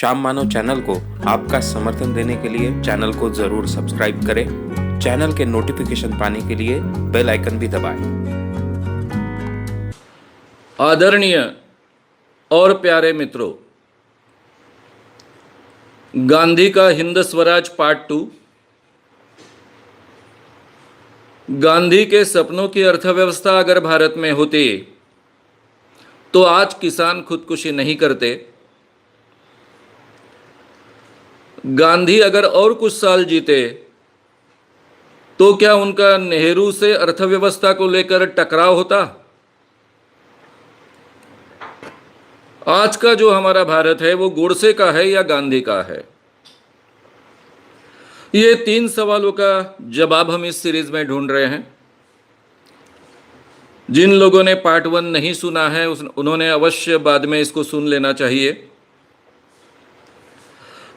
श्याम मानव channel को आपका समर्थन देने के लिए चैनल को जरूर सब्सक्राइब करें। चैनल के नोटिफिकेशन पाने के लिए बेल आइकन भी दबाएं। आदरणीय और प्यारे मित्रों, गांधी का हिंद स्वराज पार्ट 2। गांधी के सपनों की अर्थव्यवस्था अगर भारत में होती तो आज किसान खुदकुशी नहीं करते। गांधी अगर और कुछ साल जीते तो क्या उनका नेहरू से अर्थव्यवस्था को लेकर टकराव होता? आज का जो हमारा भारत है वो गोडसे का है या गांधी का है? ये 3 सवालों का जवाब हम इस सीरीज में ढूंढ रहे हैं। जिन लोगों ने पार्ट 1 नहीं सुना है उन्होंने अवश्य बाद में इसको सुन लेना चाहिए।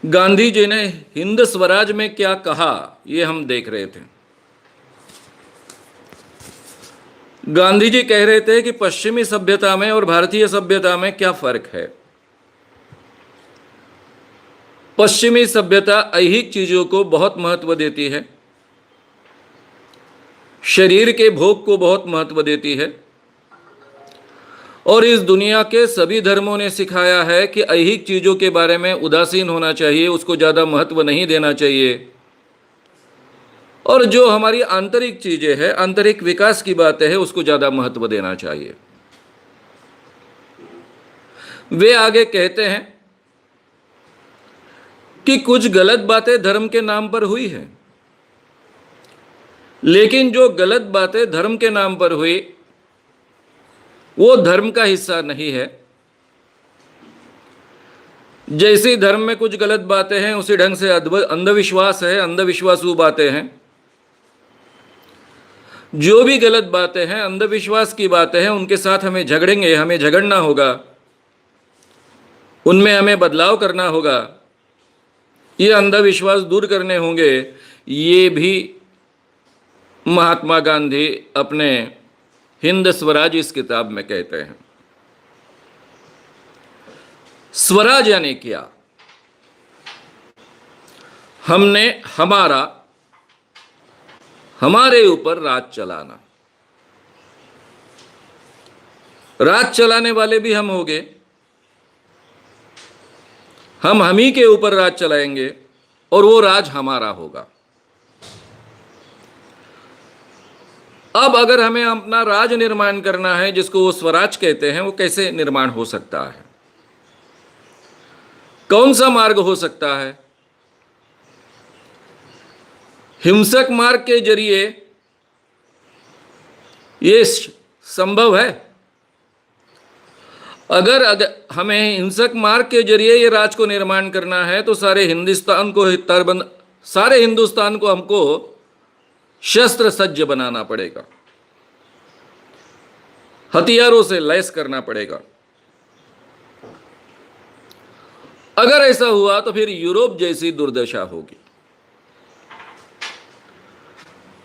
गांधी जी ने हिंद स्वराज में क्या कहा ये हम देख रहे थे। गांधी जी कह रहे थे कि पश्चिमी सभ्यता में और भारतीय सभ्यता में क्या फर्क है। पश्चिमी सभ्यता ऐहिक चीजों को बहुत महत्व देती है, शरीर के भोग को बहुत महत्व देती है, और इस दुनिया के सभी धर्मों ने सिखाया है कि ऐहिक चीजों के बारे में उदासीन होना चाहिए, उसको ज़्यादा महत्व नहीं देना चाहिए, और जो हमारी आंतरिक चीजें हैं, आंतरिक विकास की बातें हैं, उसको ज़्यादा महत्व देना चाहिए। वे आगे कहते हैं कि कुछ गलत बातें धर्म के नाम पर हुई है, लेकिन जो गलत बातें धर्म के नाम पर हुई वो धर्म का हिस्सा नहीं है। जैसी धर्म में कुछ गलत बातें हैं उसी ढंग से अंधविश्वास है, अंधविश्वासु बातें हैं। जो भी गलत बातें हैं, अंधविश्वास की बातें हैं, उनके साथ हमें झगड़ेंगे, हमें झगड़ना होगा, उनमें हमें बदलाव करना होगा, ये अंधविश्वास दूर करने होंगे। ये भी महात्मा गांधी अपने हिंद स्वराज इस किताब में कहते हैं। स्वराज यानी क्या? हमने हमारे ऊपर राज चलाना। राज चलाने वाले भी हम होंगे, हम ही के ऊपर राज चलाएंगे और वो राज हमारा होगा। अब अगर हमें अपना राज निर्माण करना है, जिसको वो स्वराज कहते हैं, वो कैसे निर्माण हो सकता है? कौन सा मार्ग हो सकता है? हिंसक मार्ग के जरिए ये संभव है? अगर हमें हिंसक मार्ग के जरिए ये राज को निर्माण करना है तो सारे हिंदुस्तान को हमको शस्त्र सज्ज बनाना पड़ेगा, हथियारों से लैस करना पड़ेगा। अगर ऐसा हुआ तो फिर यूरोप जैसी दुर्दशा होगी।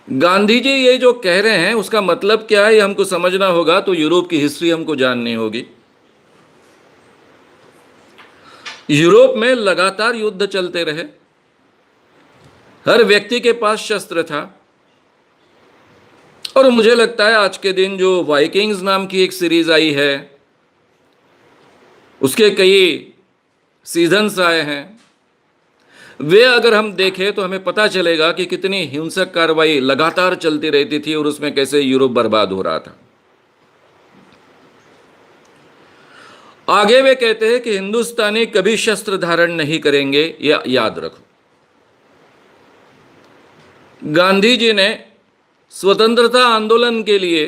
गांधी जी ये जो कह रहे हैं उसका मतलब क्या है ये हमको समझना होगा, तो यूरोप की हिस्ट्री हमको जाननी होगी। यूरोप में लगातार युद्ध चलते रहे, हर व्यक्ति के पास शस्त्र था, और मुझे लगता है आज के दिन जो वाइकिंग्स नाम की एक सीरीज आई है उसके कई सीजन्स आए हैं, वे अगर हम देखें तो हमें पता चलेगा कि कितनी हिंसक कार्रवाई लगातार चलती रहती थी और उसमें कैसे यूरोप बर्बाद हो रहा था। आगे वे कहते हैं कि हिंदुस्तानी कभी शस्त्र धारण नहीं करेंगे, यह याद रखो। गांधी जी ने स्वतंत्रता आंदोलन के लिए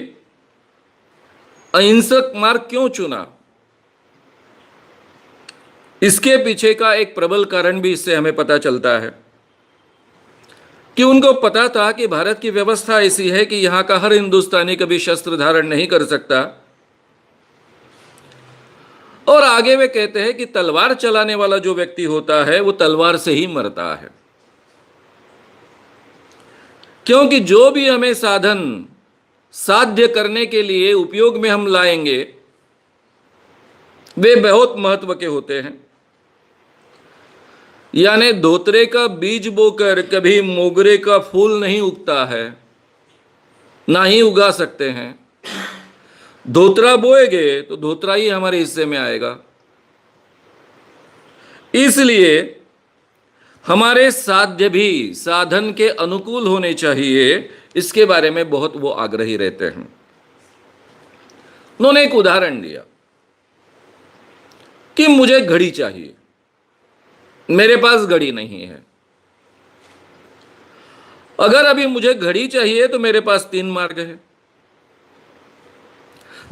अहिंसक मार्ग क्यों चुना? इसके पीछे का एक प्रबल कारण भी इससे हमें पता चलता है कि उनको पता था कि भारत की व्यवस्था ऐसी है कि यहां का हर हिंदुस्तानी कभी शस्त्र धारण नहीं कर सकता, और आगे वे कहते हैं कि तलवार चलाने वाला जो व्यक्ति होता है वो तलवार से ही मरता है, क्योंकि जो भी हमें साधन साध्य करने के लिए उपयोग में हम लाएंगे वे बहुत महत्व के होते हैं। यानी धोतरे का बीज बोकर कभी मोगरे का फूल नहीं उगता है, ना ही उगा सकते हैं। धोतरा बोएंगे तो धोतरा ही हमारे हिस्से में आएगा। इसलिए हमारे साध्य भी साधन के अनुकूल होने चाहिए, इसके बारे में बहुत वो आग्रही रहते हैं। उन्होंने एक उदाहरण दिया कि मुझे घड़ी चाहिए, मेरे पास घड़ी नहीं है। अगर अभी मुझे घड़ी चाहिए तो मेरे पास 3 मार्ग है।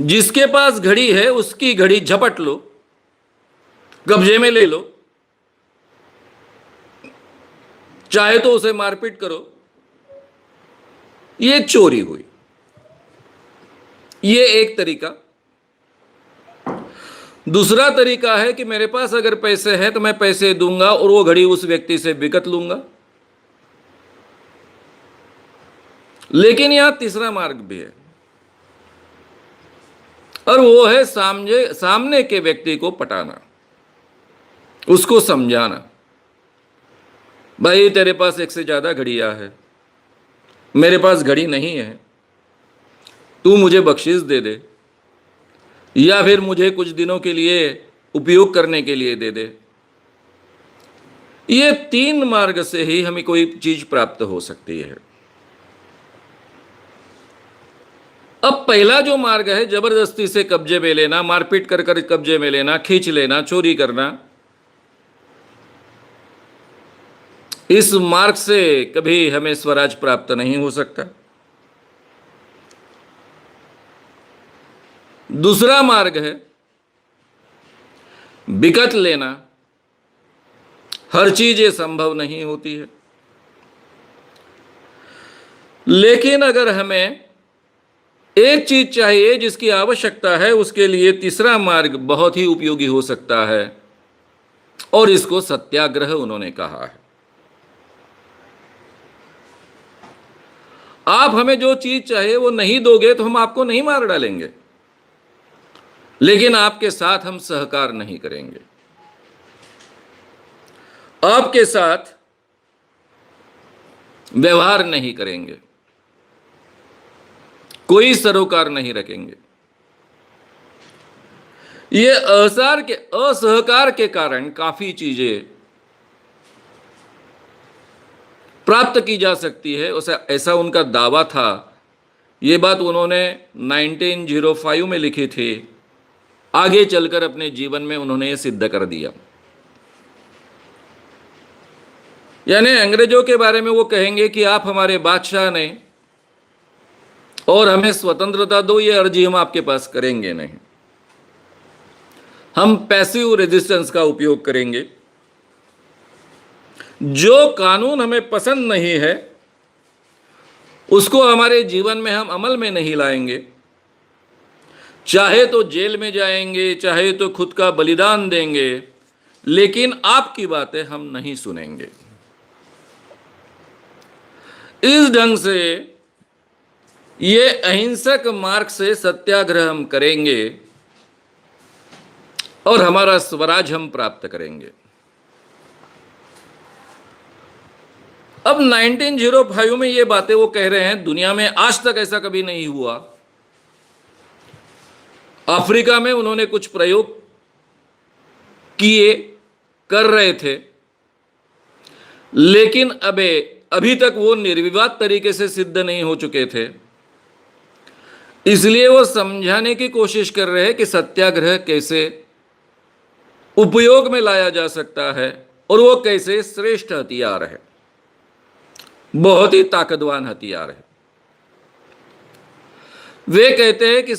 जिसके पास घड़ी है उसकी घड़ी झपट लो, कब्जे में ले लो, चाहे तो उसे मारपीट करो, ये चोरी हुई। ये एक तरीका। दूसरा तरीका है कि मेरे पास अगर पैसे हैं तो मैं पैसे दूंगा और वो घड़ी उस व्यक्ति से बिकत लूंगा। लेकिन यहां तीसरा मार्ग भी है, और वो है सामने के व्यक्ति को पटाना, उसको समझाना, भाई तेरे पास एक से ज्यादा घड़ियां है, मेरे पास घड़ी नहीं है, तू मुझे बख्शीश दे दे, या फिर मुझे कुछ दिनों के लिए उपयोग करने के लिए दे दे। ये 3 मार्ग से ही हमें कोई चीज प्राप्त हो सकती है। अब पहला जो मार्ग है, जबरदस्ती से कब्जे में लेना, मारपीट कर कर कब्जे में लेना, खींच लेना, चोरी करना, इस मार्ग से कभी हमें स्वराज प्राप्त नहीं हो सकता। दूसरा मार्ग है बिकत लेना। हर चीज ये संभव नहीं होती है, लेकिन अगर हमें एक चीज चाहिए जिसकी आवश्यकता है, उसके लिए तीसरा मार्ग बहुत ही उपयोगी हो सकता है, और इसको सत्याग्रह उन्होंने कहा है। आप हमें जो चीज चाहिए वो नहीं दोगे तो हम आपको नहीं मार डालेंगे, लेकिन आपके साथ हम सहकार नहीं करेंगे, आपके साथ व्यवहार नहीं करेंगे, कोई सरोकार नहीं रखेंगे। ये असहकार के कारण काफी चीजें प्राप्त की जा सकती है, ऐसा उनका दावा था। ये बात उन्होंने 1905 में लिखी थी। आगे चलकर अपने जीवन में उन्होंने ये सिद्ध कर दिया। यानी अंग्रेजों के बारे में वो कहेंगे कि आप हमारे बादशाह ने और हमें स्वतंत्रता दो, ये अर्जी हम आपके पास करेंगे नहीं। हम पैसिव रेजिस्टेंस का उपयोग करेंगे। जो कानून हमें पसंद नहीं है उसको हमारे जीवन में हम अमल में नहीं लाएंगे। चाहे तो जेल में जाएंगे, चाहे तो खुद का बलिदान देंगे, लेकिन आपकी बातें हम नहीं सुनेंगे। इस ढंग से ये अहिंसक मार्ग से सत्याग्रह हम करेंगे और हमारा स्वराज हम प्राप्त करेंगे। अब 1905 में ये बातें वो कह रहे हैं, दुनिया में आज तक ऐसा कभी नहीं हुआ। अफ्रीका में उन्होंने कुछ प्रयोग किए, कर रहे थे, लेकिन अभी तक वो निर्विवाद तरीके से सिद्ध नहीं हो चुके थे। इसलिए वो समझाने की कोशिश कर रहे हैं कि सत्याग्रह कैसे उपयोग में लाया जा सकता है और वो कैसे श्रेष्ठ हथियार है, बहुत ही ताकतवान हथियार है। वे कहते हैं कि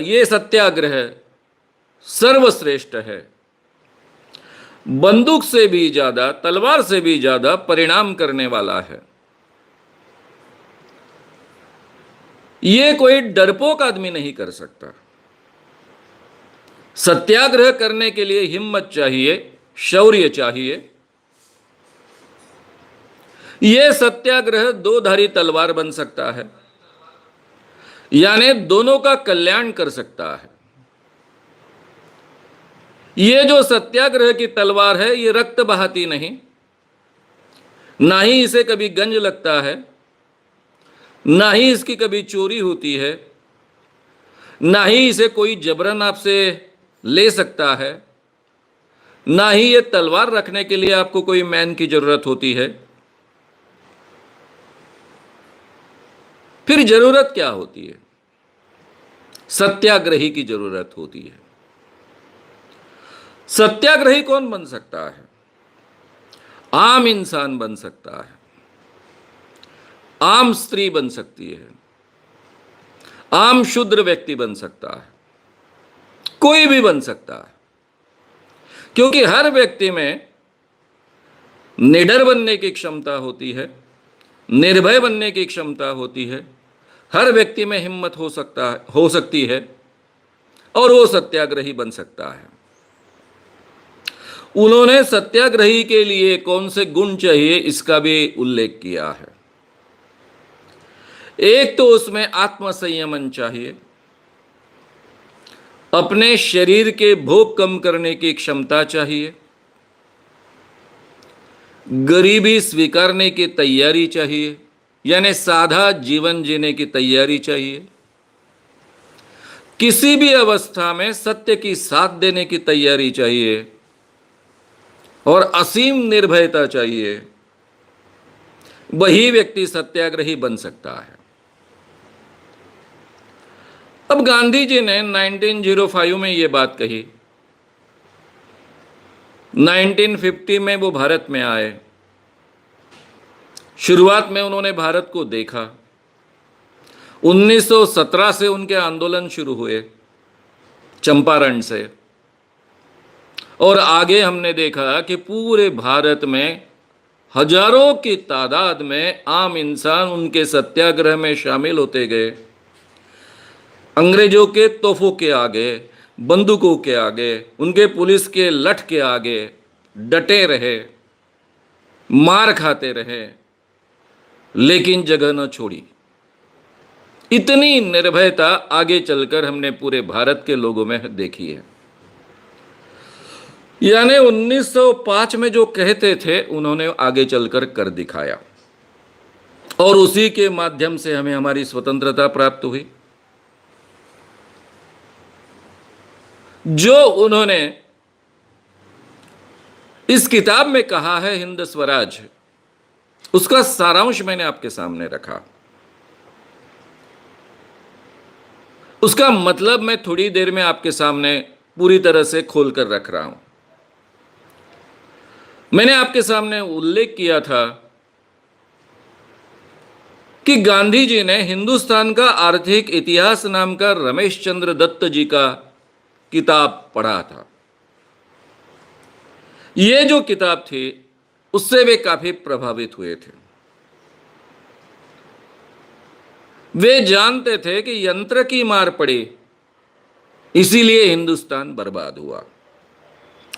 ये सत्याग्रह सर्वश्रेष्ठ है, बंदूक से भी ज्यादा, तलवार से भी ज्यादा परिणाम करने वाला है। ये कोई डरपोक आदमी नहीं कर सकता। सत्याग्रह करने के लिए हिम्मत चाहिए, शौर्य चाहिए। यह सत्याग्रह 2 धारी तलवार बन सकता है, यानी दोनों का कल्याण कर सकता है। ये जो सत्याग्रह की तलवार है, ये रक्त बहाती नहीं, ना ही इसे कभी गंज लगता है, ना ही इसकी कभी चोरी होती है, ना ही इसे कोई जबरन आपसे ले सकता है, ना ही ये तलवार रखने के लिए आपको कोई मैन की जरूरत होती है। फिर जरूरत क्या होती है? सत्याग्रही की जरूरत होती है। सत्याग्रही कौन बन सकता है? आम इंसान बन सकता है, आम स्त्री बन सकती है, आम शूद्र व्यक्ति बन सकता है, कोई भी बन सकता है, क्योंकि हर व्यक्ति में निडर बनने की क्षमता होती है, निर्भय बनने की क्षमता होती है, हर व्यक्ति में हिम्मत हो सकती है, और वो सत्याग्रही बन सकता है। उन्होंने सत्याग्रही के लिए कौन से गुण चाहिए इसका भी उल्लेख किया है। एक तो उसमें आत्मसंयमन चाहिए, अपने शरीर के भोग कम करने की क्षमता चाहिए, गरीबी स्वीकारने की तैयारी चाहिए, यानी सादा जीवन जीने की तैयारी चाहिए, किसी भी अवस्था में सत्य की साथ देने की तैयारी चाहिए, और असीम निर्भयता चाहिए। वही व्यक्ति सत्याग्रही बन सकता है। अब गांधी जी ने 1905 में यह बात कही, 1950 में वो भारत में आए। शुरुआत में उन्होंने भारत को देखा, 1917 से उनके आंदोलन शुरू हुए चंपारण से, और आगे हमने देखा कि पूरे भारत में हजारों की तादाद में आम इंसान उनके सत्याग्रह में शामिल होते गए। अंग्रेजों के तोपों के आगे, बंदूकों के आगे, उनके पुलिस के लठ के आगे डटे रहे, मार खाते रहे, लेकिन जगह न छोड़ी। इतनी निर्भयता आगे चलकर हमने पूरे भारत के लोगों में देखी है। यानी 1905 में जो कहते थे उन्होंने आगे चलकर कर दिखाया, और उसी के माध्यम से हमें हमारी स्वतंत्रता प्राप्त हुई। जो उन्होंने इस किताब में कहा है हिंद स्वराज, उसका सारांश मैंने आपके सामने रखा। उसका मतलब मैं थोड़ी देर में आपके सामने पूरी तरह से खोलकर रख रहा हूं। मैंने आपके सामने उल्लेख किया था कि गांधी जी ने हिंदुस्तान का आर्थिक इतिहास नाम का रमेश चंद्र दत्त जी का किताब पढ़ा था। यह जो किताब थी उससे वे काफी प्रभावित हुए थे। वे जानते थे कि यंत्र की मार पड़ी, इसीलिए हिंदुस्तान बर्बाद हुआ।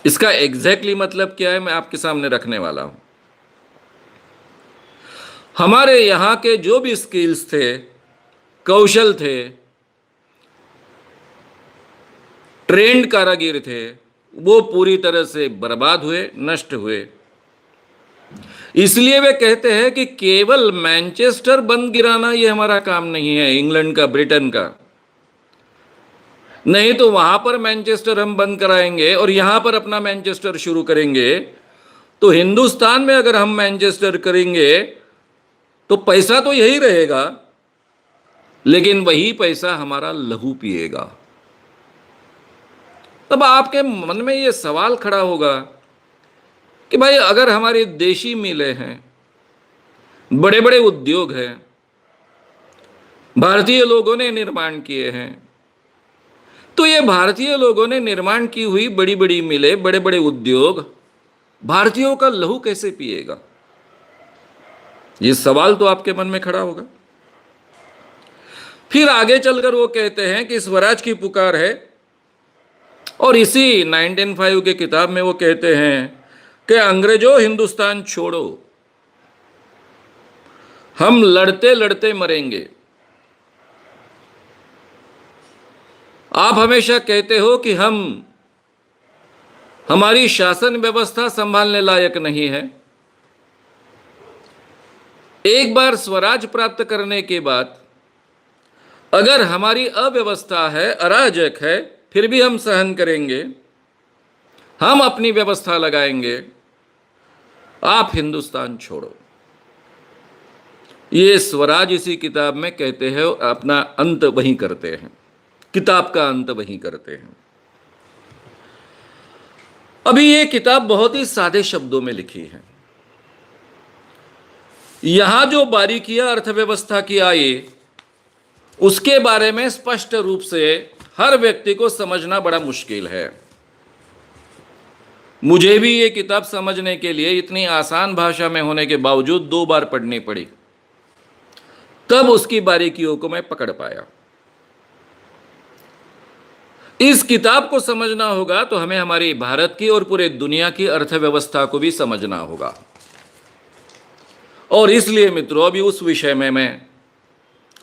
इसका एग्जैक्टली मतलब क्या है मैं आपके सामने रखने वाला हूं। हमारे यहां के जो भी स्किल्स थे, कौशल थे, ट्रेंड कारागिर थे, वो पूरी तरह से बर्बाद हुए, नष्ट हुए। इसलिए वे कहते हैं कि केवल मैनचेस्टर बंद गिराना ये हमारा काम नहीं है, इंग्लैंड का, ब्रिटेन का। नहीं तो वहां पर मैनचेस्टर हम बंद कराएंगे और यहां पर अपना मैनचेस्टर शुरू करेंगे, तो हिंदुस्तान में अगर हम मैनचेस्टर करेंगे तो पैसा तो यही रहेगा, लेकिन वही पैसा हमारा लहू पिएगा। तब आपके मन में यह सवाल खड़ा होगा कि भाई अगर हमारे देशी मिलें हैं, बड़े बड़े उद्योग हैं, भारतीय लोगों ने निर्माण किए हैं, तो ये भारतीय लोगों ने निर्माण की हुई बड़ी बड़ी मिलें, बड़े बड़े उद्योग भारतीयों का लहू कैसे पिएगा? ये सवाल तो आपके मन में खड़ा होगा। फिर आगे चलकर वो कहते हैं कि स्वराज की पुकार है, और इसी 1905 के किताब में वो कहते हैं कि अंग्रेजों हिंदुस्तान छोड़ो, हम लड़ते लड़ते मरेंगे। आप हमेशा कहते हो कि हम हमारी शासन व्यवस्था संभालने लायक नहीं है। एक बार स्वराज प्राप्त करने के बाद अगर हमारी अव्यवस्था है, अराजक है, फिर भी हम सहन करेंगे, हम अपनी व्यवस्था लगाएंगे। आप हिंदुस्तान छोड़ो। ये स्वराज इसी किताब में कहते हैं, अपना अंत वहीं करते हैं, किताब का अंत वहीं करते हैं। अभी ये किताब बहुत ही सादे शब्दों में लिखी है। यहां जो बारीकियां अर्थव्यवस्था की आई, उसके बारे में स्पष्ट रूप से हर व्यक्ति को समझना बड़ा मुश्किल है। मुझे भी ये किताब समझने के लिए इतनी आसान भाषा में होने के बावजूद 2 बार पढ़नी पड़ी, तब उसकी बारीकियों को मैं पकड़ पाया। इस किताब को समझना होगा तो हमें हमारी भारत की और पूरे दुनिया की अर्थव्यवस्था को भी समझना होगा। और इसलिए मित्रों, अभी उस विषय में मैं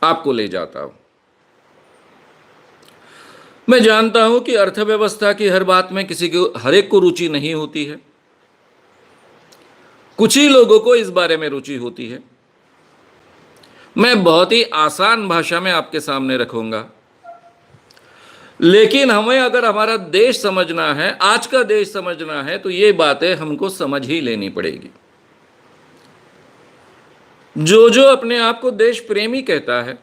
आपको ले जाता हूं। मैं जानता हूं कि अर्थव्यवस्था की हर बात में किसी को, हर एक को रुचि नहीं होती है। कुछ ही लोगों को इस बारे में रुचि होती है। मैं बहुत ही आसान भाषा में आपके सामने रखूंगा, लेकिन हमें अगर हमारा देश समझना है, आज का देश समझना है, तो ये बातें हमको समझ ही लेनी पड़ेगी। जो अपने आप को देश प्रेमी कहता है,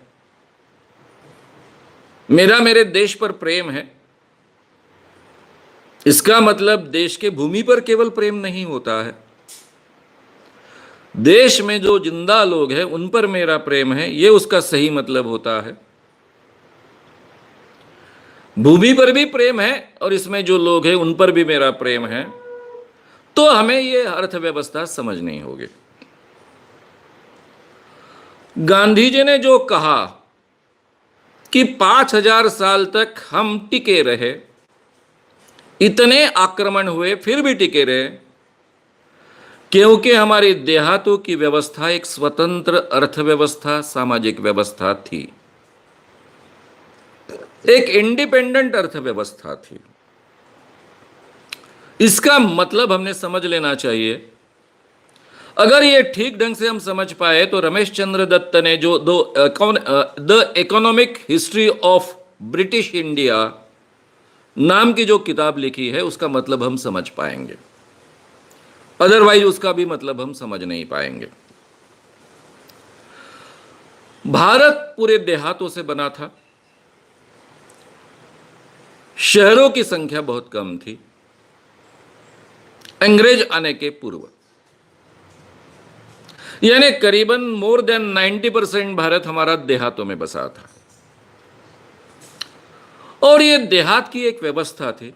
मेरे देश पर प्रेम है, इसका मतलब देश के भूमि पर केवल प्रेम नहीं होता है। देश में जो जिंदा लोग हैं उन पर मेरा प्रेम है, यह उसका सही मतलब होता है। भूमि पर भी प्रेम है और इसमें जो लोग हैं उन पर भी मेरा प्रेम है। तो हमें यह अर्थव्यवस्था समझनी होगी। गांधी जी ने जो कहा कि 5000 साल तक हम टिके रहे, इतने आक्रमण हुए फिर भी टिके रहे, क्योंकि हमारी देहातों की व्यवस्था एक स्वतंत्र अर्थव्यवस्था, सामाजिक व्यवस्था थी, एक इंडिपेंडेंट अर्थव्यवस्था थी। इसका मतलब हमने समझ लेना चाहिए। अगर ये ठीक ढंग से हम समझ पाए तो रमेश चंद्र दत्त ने जो the economic history of British India नाम की जो किताब लिखी है, उसका मतलब हम समझ पाएंगे। अदरवाइज उसका भी मतलब हम समझ नहीं पाएंगे। भारत पूरे देहातों से बना था। शहरों की संख्या बहुत कम थी अंग्रेज आने के पूर्व, यानी करीबन मोर देन 90% भारत हमारा देहातों में बसा था। और ये देहात की एक व्यवस्था थी।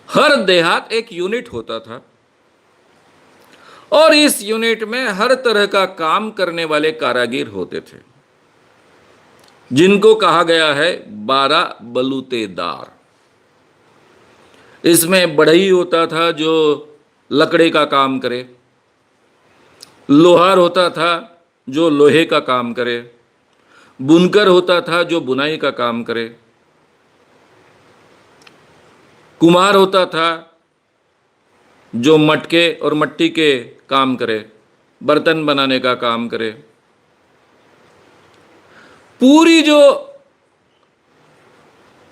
हर देहात एक यूनिट होता था और इस यूनिट में हर तरह का काम करने वाले कारागिर होते थे, जिनको कहा गया है 12 बलूतेदार। इसमें बढ़ई होता था जो लकड़े का काम करे, लोहार होता था जो लोहे का काम करे, बुनकर होता था जो बुनाई का काम करे, कुम्हार होता था जो मटके और मट्टी के काम करे, बर्तन बनाने का काम करे। पूरी जो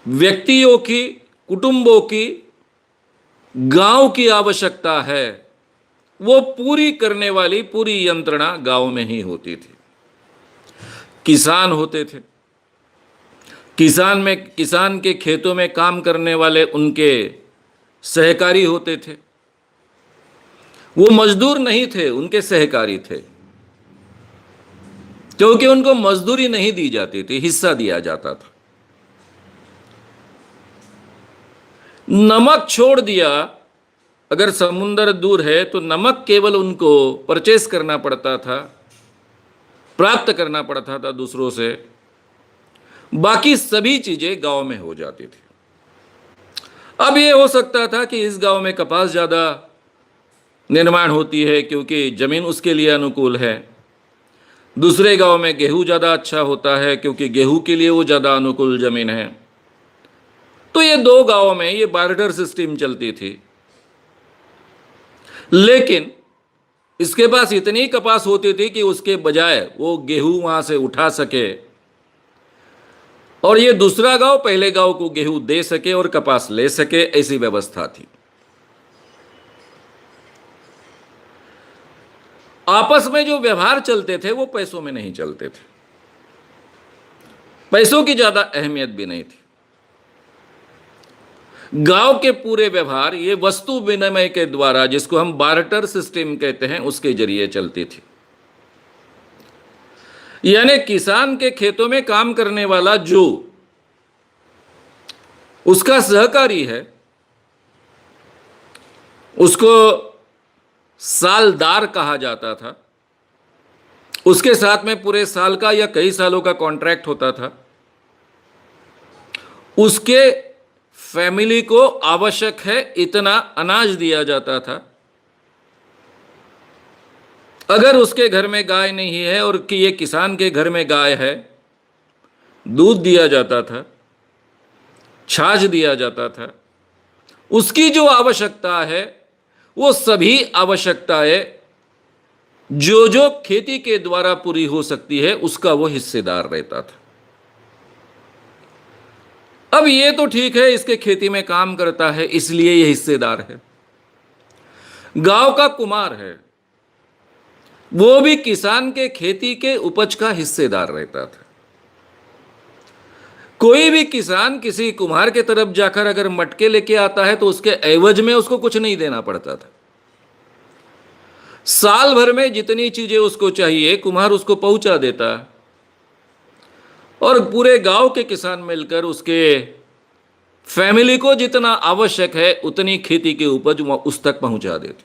व्यक्तियों की, कुटुंबों की, गांव की आवश्यकता है, वो पूरी करने वाली पूरी यंत्रणा गांव में ही होती थी। किसान होते थे। किसान के खेतों में काम करने वाले उनके सहकारी होते थे। वो मजदूर नहीं थे, उनके सहकारी थे, क्योंकि उनको मजदूरी नहीं दी जाती थी, हिस्सा दिया जाता था। नमक छोड़ दिया, अगर समुंदर दूर है तो नमक केवल उनको परचेस करना पड़ता था, प्राप्त करना पड़ता था दूसरों से। बाकी सभी चीजें गांव में हो जाती थी। अब ये हो सकता था कि इस गांव में कपास ज्यादा निर्माण होती है क्योंकि जमीन उसके लिए अनुकूल है, दूसरे गांव में गेहूं ज्यादा अच्छा होता है क्योंकि गेहूं के लिए वो ज्यादा अनुकूल जमीन है। तो ये दो गांवों में ये बार्टर सिस्टम चलती थी, लेकिन इसके पास इतनी कपास होती थी कि उसके बजाय वो गेहूं वहां से उठा सके और ये दूसरा गांव पहले गांव को गेहूं दे सके और कपास ले सके, ऐसी व्यवस्था थी। आपस में जो व्यवहार चलते थे वो पैसों में नहीं चलते थे, पैसों की ज्यादा अहमियत भी नहीं थी। गांव के पूरे व्यवहार ये वस्तु विनिमय के द्वारा, जिसको हम बार्टर सिस्टम कहते हैं, उसके जरिए चलती थी। यानी किसान के खेतों में काम करने वाला जो उसका सहकारी है, उसको सालदार कहा जाता था। उसके साथ में पूरे साल का या कई सालों का कॉन्ट्रैक्ट होता था। उसके फैमिली को आवश्यक है इतना अनाज दिया जाता था। अगर उसके घर में गाय नहीं है और कि ये किसान के घर में गाय है, दूध दिया जाता था, छाछ दिया जाता था। उसकी जो आवश्यकता है वो सभी आवश्यकताएं जो जो खेती के द्वारा पूरी हो सकती है उसका वो हिस्सेदार रहता था। अब ये तो ठीक है, इसके खेती में काम करता है इसलिए ये हिस्सेदार है। गांव का कुमार है, वो भी किसान के खेती के उपज का हिस्सेदार रहता था। कोई भी किसान किसी कुम्हार के तरफ जाकर अगर मटके लेके आता है तो उसके एवज में उसको कुछ नहीं देना पड़ता था। साल भर में जितनी चीजें उसको चाहिए कुम्हार उसको पहुंचा देता, और पूरे गांव के किसान मिलकर उसके फैमिली को जितना आवश्यक है उतनी खेती की उपज उस तक पहुंचा देते।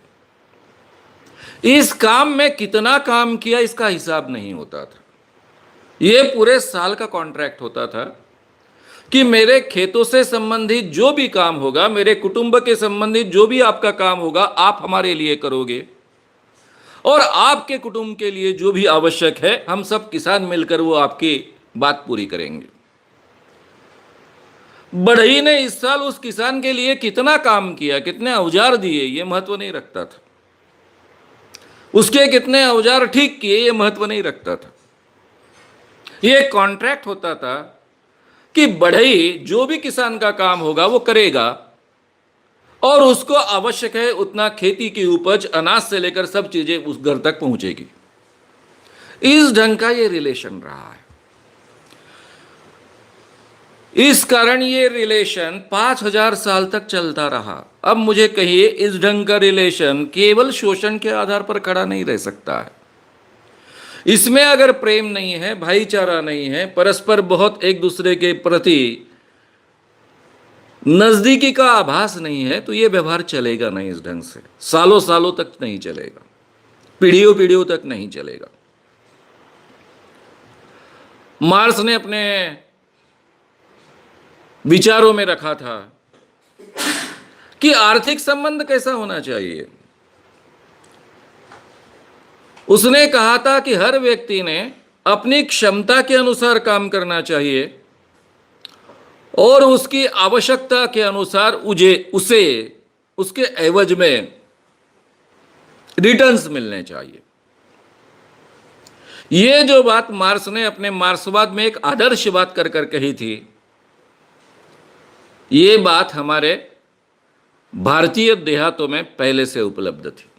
इस काम में कितना काम किया इसका हिसाब नहीं होता था। यह पूरे साल का कॉन्ट्रैक्ट होता था कि मेरे खेतों से संबंधित जो भी काम होगा, मेरे कुटुंब के संबंधित जो भी आपका काम होगा, आप हमारे लिए करोगे, और आपके कुटुंब के लिए जो भी आवश्यक है हम सब किसान मिलकर वो आपकी बात पूरी करेंगे। बढ़ई ने इस साल उस किसान के लिए कितना काम किया, कितने औजार दिए, ये महत्व नहीं रखता था। उसके कितने औजार ठीक किए ये महत्व नहीं रखता था। ये कॉन्ट्रैक्ट होता था कि बढ़ई जो भी किसान का काम होगा वो करेगा और उसको आवश्यक है उतना खेती की उपज, अनाज से लेकर सब चीजें उस घर तक पहुंचेगी। इस ढंग का ये रिलेशन रहा है। इस कारण ये रिलेशन 5000 साल तक चलता रहा। अब मुझे कहिए, इस ढंग का रिलेशन केवल शोषण के आधार पर खड़ा नहीं रह सकता है। इसमें अगर प्रेम नहीं है, भाईचारा नहीं है, परस्पर बहुत एक दूसरे के प्रति नजदीकी का आभास नहीं है, तो यह व्यवहार चलेगा नहीं। इस ढंग से सालों सालों तक नहीं चलेगा, पीढ़ियों पीढ़ियों तक नहीं चलेगा। मार्क्स ने अपने विचारों में रखा था कि आर्थिक संबंध कैसा होना चाहिए। उसने कहा था कि हर व्यक्ति ने अपनी क्षमता के अनुसार काम करना चाहिए और उसकी आवश्यकता के अनुसार उसे उसके एवज में रिटर्न्स मिलने चाहिए। यह जो बात मार्क्स ने अपने मार्क्सवाद में एक आदर्श बात कर कर कही थी, ये बात हमारे भारतीय देहातों में पहले से उपलब्ध थी।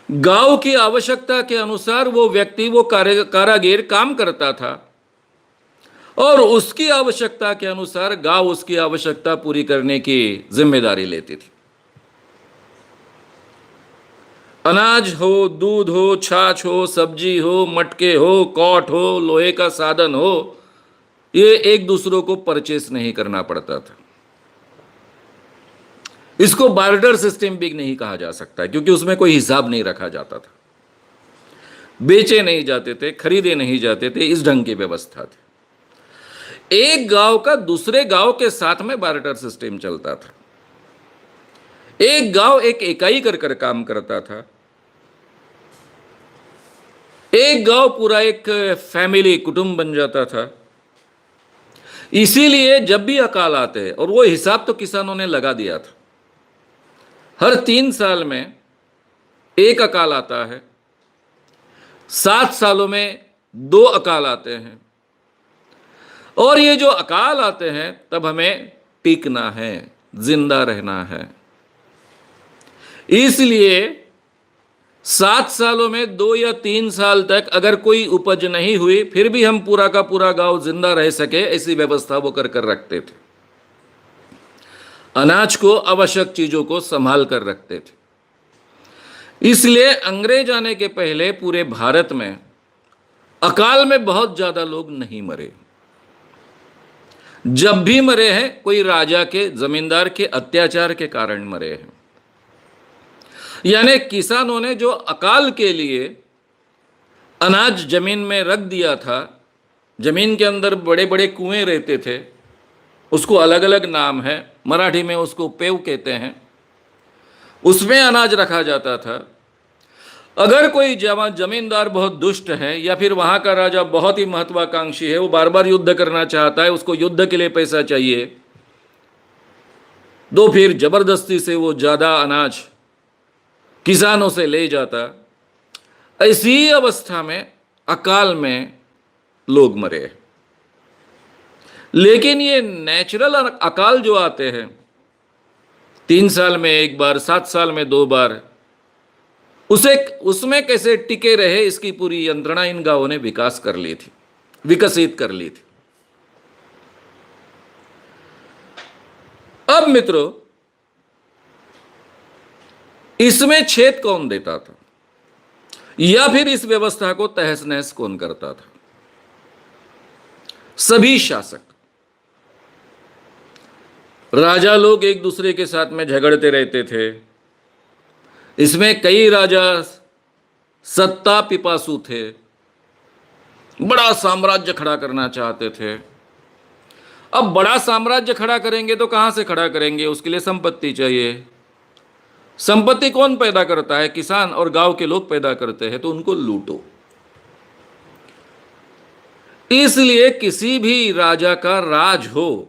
गांव की आवश्यकता के अनुसार वो व्यक्ति, वो कारागिर काम करता था और उसकी आवश्यकता के अनुसार गांव उसकी आवश्यकता पूरी करने की जिम्मेदारी लेती थी। अनाज हो, दूध हो, छाछ हो, सब्जी हो, मटके हो, कॉट हो, लोहे का साधन हो, ये एक दूसरों को परचेस नहीं करना पड़ता था। इसको बार्टर सिस्टम भी नहीं कहा जा सकता क्योंकि उसमें कोई हिसाब नहीं रखा जाता था, बेचे नहीं जाते थे, खरीदे नहीं जाते थे, इस ढंग की व्यवस्था थी। एक गांव का दूसरे गांव के साथ में बार्टर सिस्टम चलता था। एक गांव एक इकाई कर कर काम करता था। एक गांव पूरा एक फैमिली, कुटुंब बन जाता था। इसीलिए जब भी अकाल आते हैं, और वो हिसाब तो किसानों ने लगा दिया था, हर 3 साल में एक अकाल आता है, 7 सालों में 2 अकाल आते हैं, और ये जो अकाल आते हैं तब हमें टिकना है, जिंदा रहना है। इसलिए 7 सालों में 2 या 3 साल तक अगर कोई उपज नहीं हुई, फिर भी हम पूरा का पूरा गांव जिंदा रह सके, ऐसी व्यवस्था वो कर रखते थे। अनाज को, आवश्यक चीजों को संभाल कर रखते थे। इसलिए अंग्रेज आने के पहले पूरे भारत में अकाल में बहुत ज्यादा लोग नहीं मरे। जब भी मरे हैं, कोई राजा के, जमींदार के अत्याचार के कारण मरे हैं। यानी किसानों ने जो अकाल के लिए अनाज जमीन में रख दिया था, जमीन के अंदर बड़े बड़े कुएं रहते थे, उसको अलग अलग नाम है, मराठी में उसको पेव कहते हैं, उसमें अनाज रखा जाता था। अगर कोई जमींदार बहुत दुष्ट है या फिर वहां का राजा बहुत ही महत्वाकांक्षी है, वो बार बार युद्ध करना चाहता है, उसको युद्ध के लिए पैसा चाहिए, तो फिर जबरदस्ती से वो ज्यादा अनाज किसानों से ले जाता। ऐसी अवस्था में अकाल में लोग मरे। लेकिन ये नेचुरल अकाल जो आते हैं, 3 साल में एक बार, 7 साल में 2 बार, उसमें कैसे टिके रहे, इसकी पूरी यंत्रणा इन गांवों ने विकसित कर ली थी। अब मित्रों, इसमें छेद कौन देता था, या फिर इस व्यवस्था को तहस नहस कौन करता था? सभी शासक। राजा लोग एक दूसरे के साथ में झगड़ते रहते थे। इसमें कई राजा सत्ता पिपासु थे, बड़ा साम्राज्य खड़ा करना चाहते थे। अब बड़ा साम्राज्य खड़ा करेंगे तो कहां से खड़ा करेंगे? उसके लिए संपत्ति चाहिए। संपत्ति कौन पैदा करता है? किसान और गांव के लोग पैदा करते हैं, तो उनको लूटो। इसलिए किसी भी राजा का राज हो,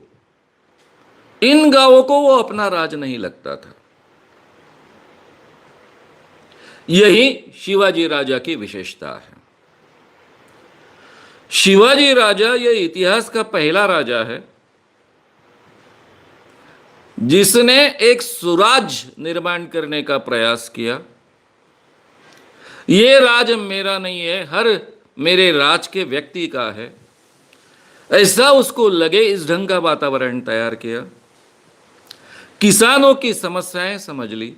इन गांवों को वो अपना राज नहीं लगता था। यही शिवाजी राजा की विशेषता है। शिवाजी राजा ये इतिहास का पहला राजा है जिसने एक सुराज निर्माण करने का प्रयास किया। ये राज मेरा नहीं है, हर मेरे राज के व्यक्ति का है, ऐसा उसको लगे, इस ढंग का वातावरण तैयार किया। किसानों की समस्याएं समझ ली।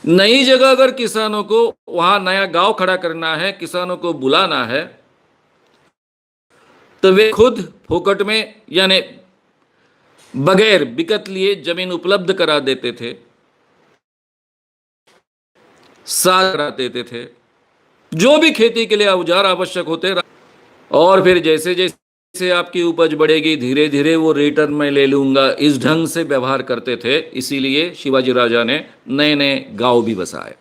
नई जगह अगर किसानों को वहां नया गांव खड़ा करना है, किसानों को बुलाना है, तो वे खुद फोकट में यानी बगैर बिकत लिए जमीन उपलब्ध करा देते थे, साथ करा देते थे, जो भी खेती के लिए औजार आवश्यक होते। और फिर जैसे जैसे आपकी उपज बढ़ेगी, धीरे धीरे वो रिटर्न में ले लूंगा, इस ढंग से व्यवहार करते थे। इसीलिए शिवाजी राजा ने नए नए गांव भी बसाए।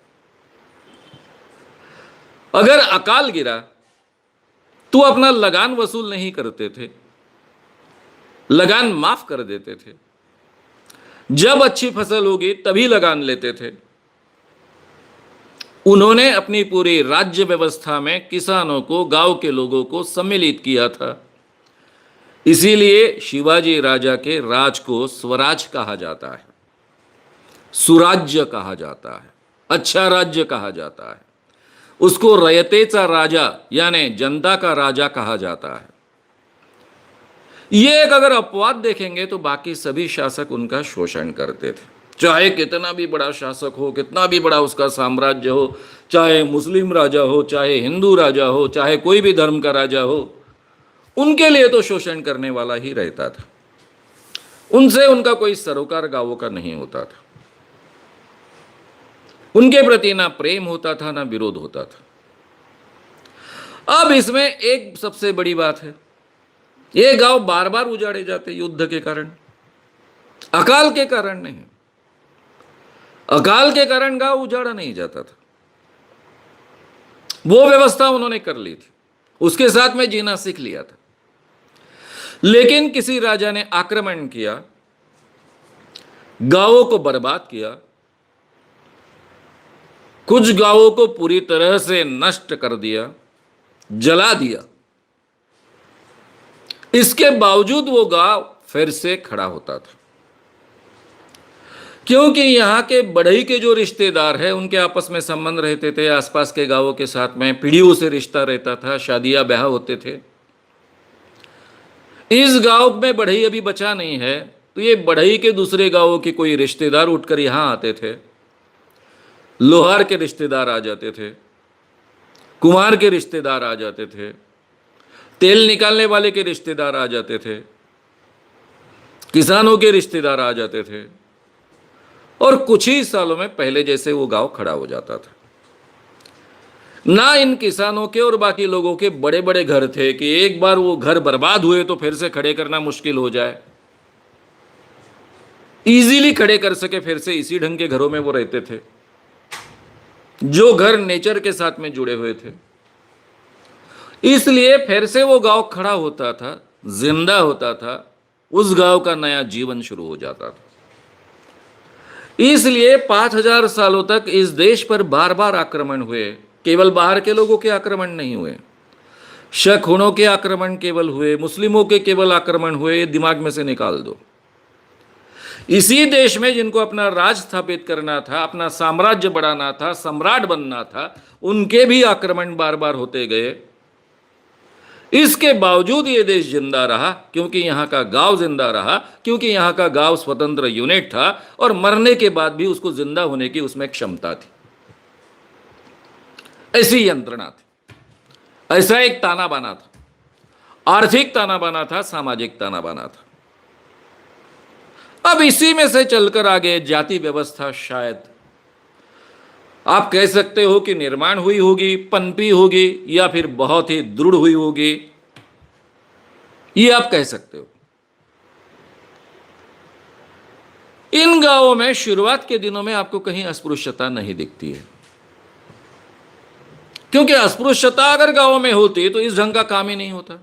अगर अकाल गिरा तो अपना लगान वसूल नहीं करते थे, लगान माफ कर देते थे। जब अच्छी फसल होगी तभी लगान लेते थे। उन्होंने अपनी पूरी राज्य व्यवस्था में किसानों को, गांव के लोगों को सम्मिलित किया था। इसीलिए शिवाजी राजा के राज को स्वराज कहा जाता है, सुराज्य कहा जाता है, अच्छा राज्य कहा जाता है। उसको रयतेचा राजा यानी जनता का राजा कहा जाता है। ये एक अगर अपवाद देखेंगे तो बाकी सभी शासक उनका शोषण करते थे। चाहे कितना भी बड़ा शासक हो, कितना भी बड़ा उसका साम्राज्य हो, चाहे मुस्लिम राजा हो, चाहे हिंदू राजा हो, चाहे कोई भी धर्म का राजा हो, उनके लिए तो शोषण करने वाला ही रहता था। उनसे उनका कोई सरोकार गांवों का नहीं होता था। उनके प्रति ना प्रेम होता था, ना विरोध होता था। अब इसमें एक सबसे बड़ी बात है, ये गांव बार बार उजाड़े जाते युद्ध के कारण, अकाल के कारण नहीं। अकाल के कारण गांव उजाड़ा नहीं जाता था। वो व्यवस्था उन्होंने कर ली थी, उसके साथ में जीना सीख लिया था। लेकिन किसी राजा ने आक्रमण किया, गांवों को बर्बाद किया, कुछ गांवों को पूरी तरह से नष्ट कर दिया, जला दिया। इसके बावजूद वो गांव फिर से खड़ा होता था, क्योंकि यहां के बढ़ई के जो रिश्तेदार हैं उनके आपस में संबंध रहते थे, आसपास के गांवों के साथ में पीढ़ियों से रिश्ता रहता था, शादियां ब्याह होते थे। इस गांव में बढ़ई अभी बचा नहीं है, तो ये बढ़ई के दूसरे गांवों के कोई रिश्तेदार उठकर यहां आते थे, लोहार के रिश्तेदार आ जाते थे, कुम्हार के रिश्तेदार आ जाते थे, तेल निकालने वाले के रिश्तेदार आ जाते थे, किसानों के रिश्तेदार आ जाते थे, और कुछ ही सालों में पहले जैसे वो गांव खड़ा हो जाता था। ना इन किसानों के और बाकी लोगों के बड़े बड़े घर थे कि एक बार वो घर बर्बाद हुए तो फिर से खड़े करना मुश्किल हो जाए, इजीली खड़े कर सके फिर से। इसी ढंग के घरों में वो रहते थे, जो घर नेचर के साथ में जुड़े हुए थे। इसलिए फिर से वो गांव खड़ा होता था, जिंदा होता था, उस गांव का नया जीवन शुरू हो जाता था। इसलिए 5000 सालों तक इस देश पर बार बार आक्रमण हुए। केवल बाहर के लोगों के आक्रमण नहीं हुए, शक-हुणों के आक्रमण केवल हुए, मुस्लिमों के केवल आक्रमण हुए, ये दिमाग में से निकाल दो। इसी देश में जिनको अपना राज स्थापित करना था, अपना साम्राज्य बढ़ाना था, सम्राट बनना था, उनके भी आक्रमण बार बार होते गए। इसके बावजूद ये देश जिंदा रहा, क्योंकि यहां का गांव जिंदा रहा, क्योंकि यहां का गांव स्वतंत्र यूनिट था, और मरने के बाद भी उसको जिंदा होने की उसमें क्षमता थी। ऐसी यंत्रणा थी, ऐसा एक ताना बाना था, आर्थिक ताना बाना था, सामाजिक ताना बाना था। अब इसी में से चलकर आगे जाति व्यवस्था शायद आप कह सकते हो कि निर्माण हुई होगी, पनपी होगी, या फिर बहुत ही दृढ़ हुई होगी, ये आप कह सकते हो। इन गांवों में शुरुआत के दिनों में आपको कहीं अस्पृश्यता नहीं दिखती है, क्योंकि अस्पृश्यता अगर गांवों में होती तो इस ढंग का काम ही नहीं होता।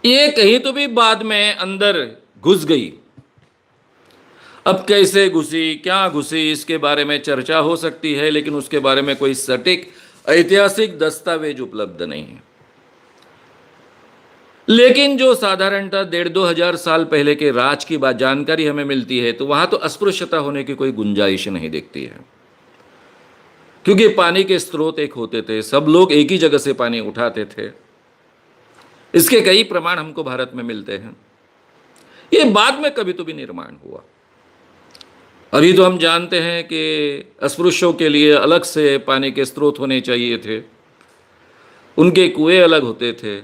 ये कहीं तो भी बाद में अंदर घुस गई। अब कैसे घुसी, क्या घुसी, इसके बारे में चर्चा हो सकती है, लेकिन उसके बारे में कोई सटीक ऐतिहासिक दस्तावेज उपलब्ध नहीं है। लेकिन जो साधारणतः 1500 साल पहले के राज की बात जानकारी हमें मिलती है, तो वहां तो अस्पृश्यता होने की कोई गुंजाइश नहीं दिखती है, क्योंकि पानी के स्रोत एक होते थे, सब लोग एक ही जगह से पानी उठाते थे। इसके कई प्रमाण हमको भारत में मिलते हैं। ये बाद में कभी तो भी निर्माण हुआ। अभी तो हम जानते हैं कि अस्पृश्यों के लिए अलग से पानी के स्रोत होने चाहिए थे, उनके कुएं अलग होते थे।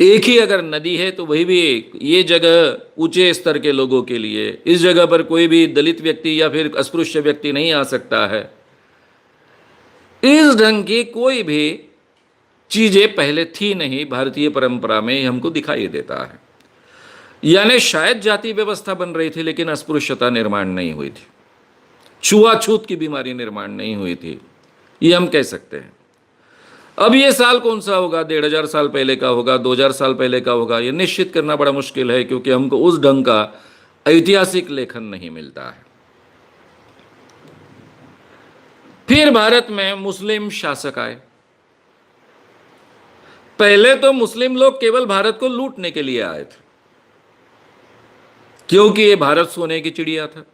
एक ही अगर नदी है तो वही भी ये जगह ऊंचे स्तर के लोगों के लिए, इस जगह पर कोई भी दलित व्यक्ति या फिर अस्पृश्य व्यक्ति नहीं आ सकता है। इस ढंग की कोई भी चीजें पहले थी नहीं, भारतीय परंपरा में हमको दिखाई देता है। यानी शायद जाति व्यवस्था बन रही थी, लेकिन अस्पृश्यता निर्माण नहीं हुई थी, छुआछूत की बीमारी निर्माण नहीं हुई थी, ये हम कह सकते हैं। अब ये साल कौन सा होगा, 1500 साल पहले का होगा, 2000 साल पहले का होगा, ये निश्चित करना बड़ा मुश्किल है, क्योंकि हमको उस ढंग का ऐतिहासिक लेखन नहीं मिलता है। फिर भारत में मुस्लिम शासक आए। पहले तो मुस्लिम लोग केवल भारत को लूटने के लिए आए थे, क्योंकि ये भारत सोने की चिड़िया था।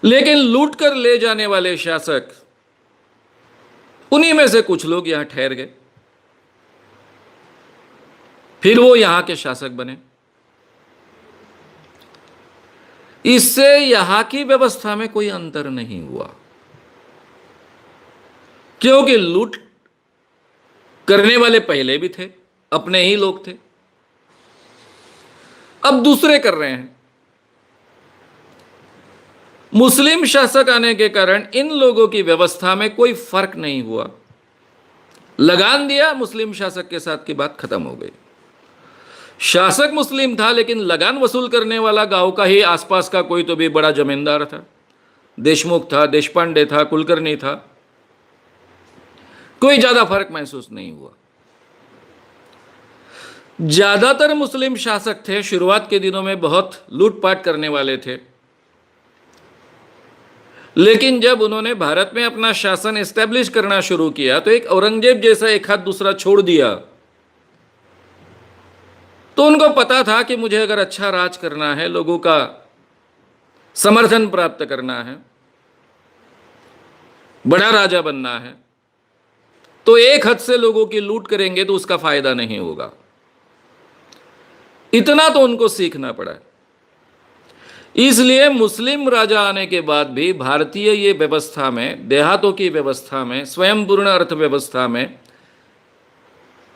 लेकिन लूट कर ले जाने वाले शासक, उन्हीं में से कुछ लोग यहां ठहर गए, फिर वो यहां के शासक बने। इससे यहां की व्यवस्था में कोई अंतर नहीं हुआ, क्योंकि लूट करने वाले पहले भी थे, अपने ही लोग थे, अब दूसरे कर रहे हैं। मुस्लिम शासक आने के कारण इन लोगों की व्यवस्था में कोई फर्क नहीं हुआ। लगान दिया मुस्लिम शासक के साथ की बात खत्म हो गई। शासक मुस्लिम था, लेकिन लगान वसूल करने वाला गांव का ही आसपास का कोई तो भी बड़ा जमींदार था, देशमुख था, देशपांडे था, कुलकर्णी था। कोई ज्यादा फर्क महसूस नहीं हुआ। ज्यादातर मुस्लिम शासक थे, शुरुआत के दिनों में बहुत लूटपाट करने वाले थे, लेकिन जब उन्होंने भारत में अपना शासन एस्टेब्लिश करना शुरू किया तो एक औरंगजेब जैसा एक हाथ दूसरा छोड़ दिया। तो उनको पता था कि मुझे अगर अच्छा राज करना है, लोगों का समर्थन प्राप्त करना है, बड़ा राजा बनना है, तो एक हद से लोगों की लूट करेंगे तो उसका फायदा नहीं होगा। इतना तो उनको सीखना पड़ा। इसलिए मुस्लिम राजा आने के बाद भी भारतीय ये व्यवस्था में, देहातों की व्यवस्था में, स्वयंपूर्ण अर्थव्यवस्था में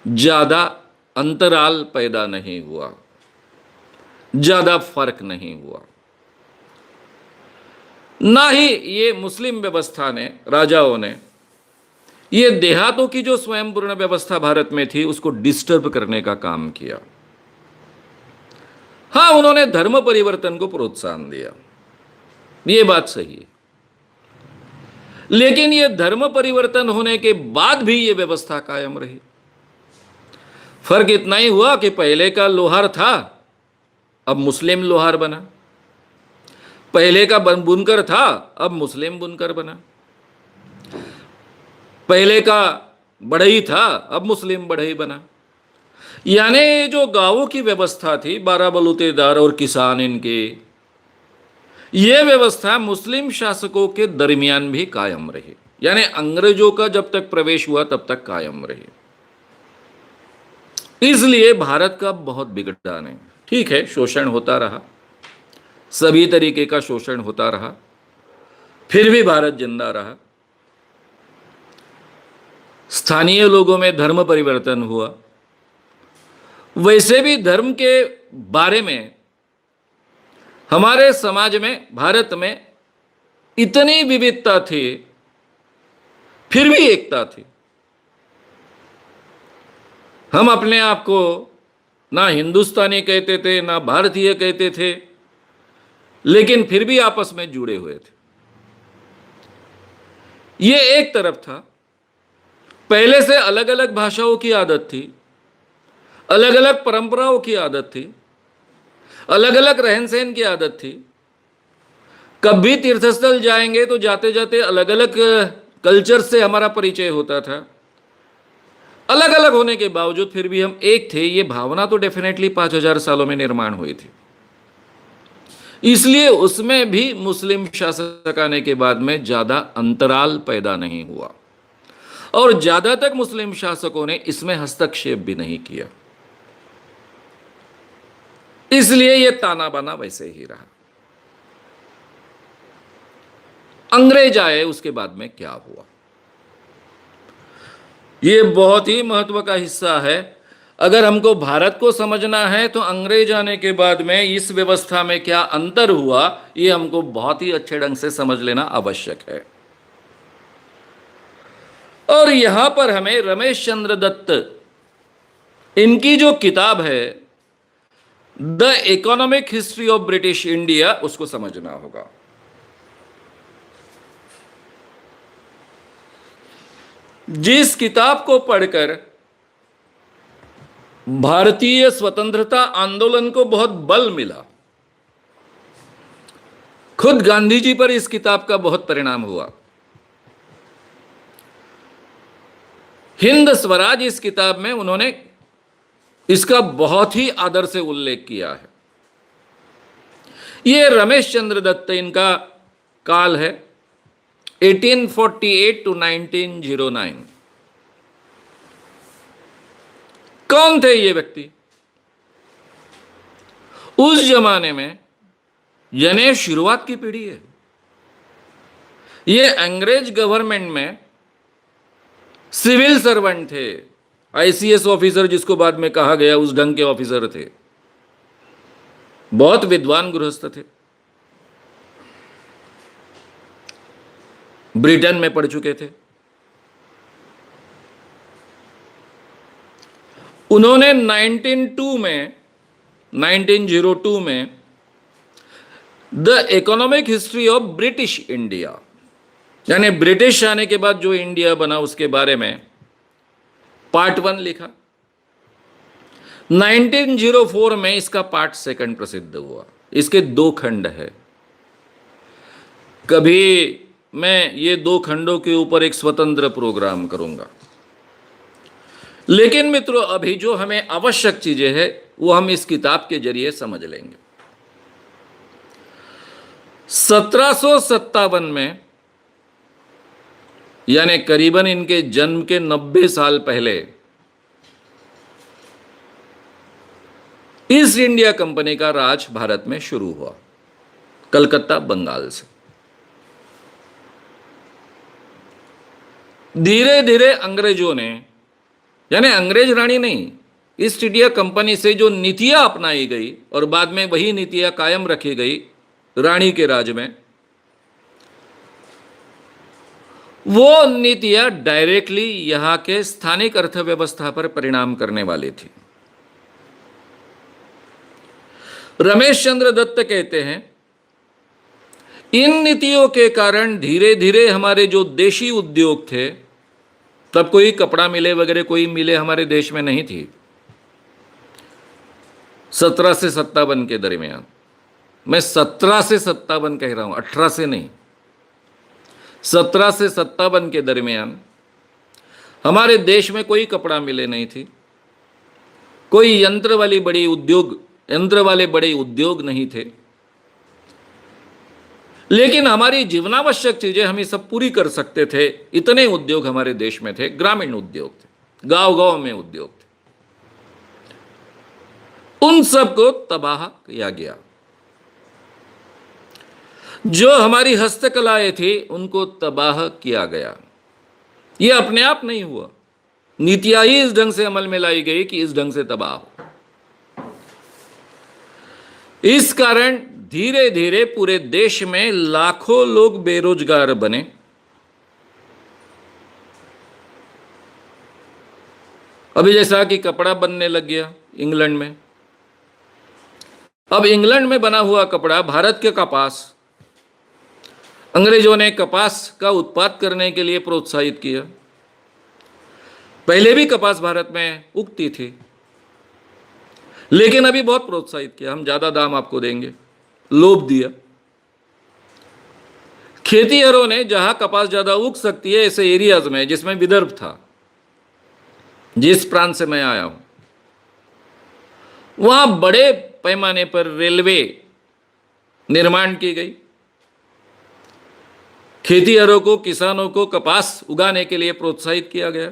ज्यादा अंतराल पैदा नहीं हुआ, ज्यादा फर्क नहीं हुआ। ना ही ये मुस्लिम व्यवस्था ने, राजाओं ने, ये देहातों की जो स्वयंपूर्ण व्यवस्था भारत में थी उसको डिस्टर्ब करने का काम किया। हाँ, उन्होंने धर्म परिवर्तन को प्रोत्साहन दिया, ये बात सही है, लेकिन ये धर्म परिवर्तन होने के बाद भी ये व्यवस्था कायम रही। फर्क इतना ही हुआ कि पहले का लोहार था, अब मुस्लिम लोहार बना। पहले का बुनकर था, अब मुस्लिम बुनकर बना। पहले का बढ़ई था, अब मुस्लिम बढ़ई बना। यानी जो गांवों की व्यवस्था थी, 12 बलूतेदार और किसान इनके, ये व्यवस्था मुस्लिम शासकों के दरमियान भी कायम रही। यानी अंग्रेजों का जब तक प्रवेश हुआ तब तक कायम रही। इसलिए भारत का बहुत बिगड़ा नहीं। ठीक है, शोषण होता रहा, सभी तरीके का शोषण होता रहा, फिर भी भारत जिंदा रहा। स्थानीय लोगों में धर्म परिवर्तन हुआ। वैसे भी धर्म के बारे में हमारे समाज में, भारत में इतनी विविधता थी, फिर भी एकता थी। हम अपने आप को ना हिंदुस्तानी कहते थे, ना भारतीय कहते थे, लेकिन फिर भी आपस में जुड़े हुए थे। ये एक तरफ था। पहले से अलग अलग भाषाओं की आदत थी, अलग अलग परंपराओं की आदत थी, अलग अलग रहन सहन की आदत थी। कभी तीर्थस्थल जाएंगे तो जाते जाते अलग अलग कल्चर से हमारा परिचय होता था। अलग अलग होने के बावजूद फिर भी हम एक थे, ये भावना तो डेफिनेटली 5000 सालों में निर्माण हुई थी। इसलिए उसमें भी मुस्लिम शासक आने के बाद में ज्यादा अंतराल पैदा नहीं हुआ, और ज्यादा तक मुस्लिम शासकों ने इसमें हस्तक्षेप भी नहीं किया। इसलिए यह ताना बाना वैसे ही रहा। अंग्रेज आए, उसके बाद में क्या हुआ, यह बहुत ही महत्व का हिस्सा है। अगर हमको भारत को समझना है तो अंग्रेज आने के बाद में इस व्यवस्था में क्या अंतर हुआ, यह हमको बहुत ही अच्छे ढंग से समझ लेना आवश्यक है। और यहां पर हमें रमेश चंद्र दत्त, इनकी जो किताब है the economic history of British India, उसको समझना होगा। जिस किताब को पढ़कर भारतीय स्वतंत्रता आंदोलन को बहुत बल मिला, खुद गांधी जी पर इस किताब का बहुत परिणाम हुआ। हिंद स्वराज, इस किताब में उन्होंने इसका बहुत ही आदर से उल्लेख किया है। यह रमेश चंद्र दत्त, इनका काल है 1848 to 1909। कौन थे ये व्यक्ति? उस जमाने में, यानी शुरुआत की पीढ़ी है, ये अंग्रेज गवर्नमेंट में सिविल सर्वेंट थे, आईसीएस ऑफिसर जिसको बाद में कहा गया, उस ढंग के ऑफिसर थे। बहुत विद्वान गृहस्थ थे, ब्रिटेन में पढ़ चुके थे। उन्होंने 1902 में the economic history of British India, यानी ब्रिटिश आने के बाद जो इंडिया बना उसके बारे में पार्ट 1 लिखा। 1904 में इसका पार्ट सेकंड प्रसिद्ध हुआ। इसके 2 खंड है। कभी मैं ये 2 खंडों के ऊपर एक स्वतंत्र प्रोग्राम करूंगा। लेकिन मित्रों, अभी जो हमें आवश्यक चीजें हैं वो हम इस किताब के जरिए समझ लेंगे। 1757 में, यानी करीबन इनके जन्म के 90 साल पहले, ईस्ट इंडिया कंपनी का राज भारत में शुरू हुआ, कलकत्ता, बंगाल से। धीरे धीरे अंग्रेजों ने, यानी अंग्रेज रानी नहीं, ईस्ट इंडिया कंपनी से जो नीतियां अपनाई गई और बाद में वही नीतियां कायम रखी गई रानी के राज में, वो नीतियां डायरेक्टली यहां के स्थानिक अर्थव्यवस्था पर परिणाम करने वाली थी। रमेश चंद्र दत्त कहते हैं, इन नीतियों के कारण धीरे धीरे हमारे जो देशी उद्योग थे, तब कोई कपड़ा मिले वगैरह कोई मिले हमारे देश में नहीं थी। 17 से 57 के दरमियान, मैं 17 से 57 कह रहा हूं, 18 से नहीं, 17 से 57 के दरमियान हमारे देश में कोई कपड़ा मिले नहीं थी, कोई यंत्र वाले बड़े उद्योग नहीं थे। लेकिन हमारी जीवनावश्यक चीजें हम ये सब पूरी कर सकते थे, इतने उद्योग हमारे देश में थे। ग्रामीण उद्योग थे, गांव गांव में उद्योग थे। उन सबको तबाह किया गया। जो हमारी हस्तकलाएं थी उनको तबाह किया गया। यह अपने आप नहीं हुआ, नीतियां ही इस ढंग से अमल में लाई गई कि इस ढंग से तबाह हो। इस कारण धीरे धीरे पूरे देश में लाखों लोग बेरोजगार बने। अभी जैसा कि कपड़ा बनने लग गया इंग्लैंड में, अब इंग्लैंड में बना हुआ कपड़ा, भारत के कपास, अंग्रेजों ने कपास का उत्पाद करने के लिए प्रोत्साहित किया। पहले भी कपास भारत में उगती थी, लेकिन अभी बहुत प्रोत्साहित किया, हम ज्यादा दाम आपको देंगे, लोभ दिया। खेतीहरों ने जहां कपास ज्यादा उग सकती है ऐसे एरियाज में, जिसमें विदर्भ था, जिस प्रांत से मैं आया हूं, वहां बड़े पैमाने पर रेलवे निर्माण की गई। खेतीहरों को, किसानों को कपास उगाने के लिए प्रोत्साहित किया गया।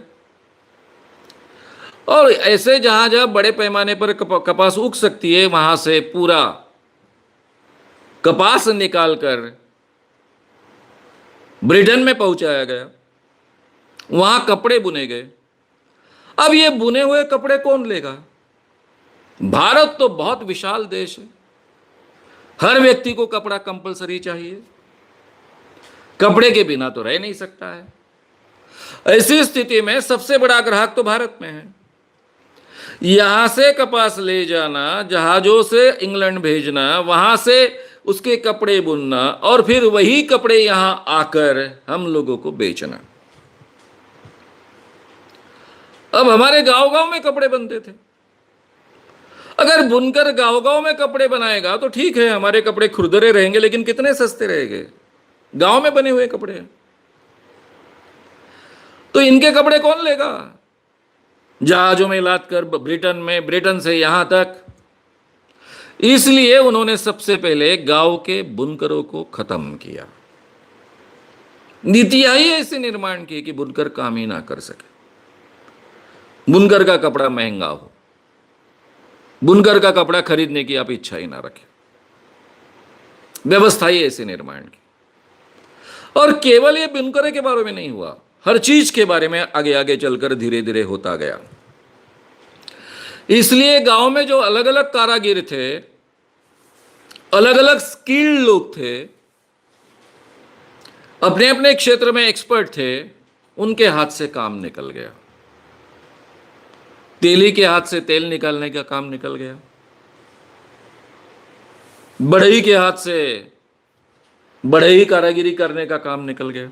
और ऐसे जहां जहां बड़े पैमाने पर कपास उग सकती है, वहां से पूरा कपास निकालकर ब्रिटेन में पहुंचाया गया, वहां कपड़े बुने गए। अब ये बुने हुए कपड़े कौन लेगा? भारत तो बहुत विशाल देश है, हर व्यक्ति को कपड़ा कंपलसरी चाहिए, कपड़े के बिना तो रह नहीं सकता है। ऐसी स्थिति में सबसे बड़ा ग्राहक तो भारत में है। यहां से कपास ले जाना, जहाजों से इंग्लैंड भेजना, वहां से उसके कपड़े बुनना, और फिर वही कपड़े यहां आकर हम लोगों को बेचना। अब हमारे गांव गांव में कपड़े बनते थे। अगर बुनकर गांव गांव में कपड़े बनाएगा तो ठीक है, हमारे कपड़े खुरदरे रहेंगे, लेकिन कितने सस्ते रहेंगे? गांव में बने हुए कपड़े, तो इनके कपड़े कौन लेगा? जहाजों में लाद कर ब्रिटेन से यहां तक। इसलिए उन्होंने सबसे पहले गांव के बुनकरों को खत्म किया। नीतियां ही ऐसे निर्माण की कि बुनकर काम ही ना कर सके, बुनकर का कपड़ा महंगा हो, बुनकर का कपड़ा खरीदने की आप इच्छा ही ना रखें। व्यवस्था ही ऐसे निर्माण की। और केवल ये बुनकर के बारे में नहीं हुआ, हर चीज के बारे में आगे आगे चलकर धीरे धीरे होता गया। इसलिए गांव में जो अलग अलग कारागिर थे, अलग अलग स्किल्ड लोग थे, अपने अपने क्षेत्र में एक्सपर्ट थे, उनके हाथ से काम निकल गया। तेली के हाथ से तेल निकालने का काम निकल गया, बढ़ई के हाथ से बढ़ई कारागिरी करने का काम निकल गया,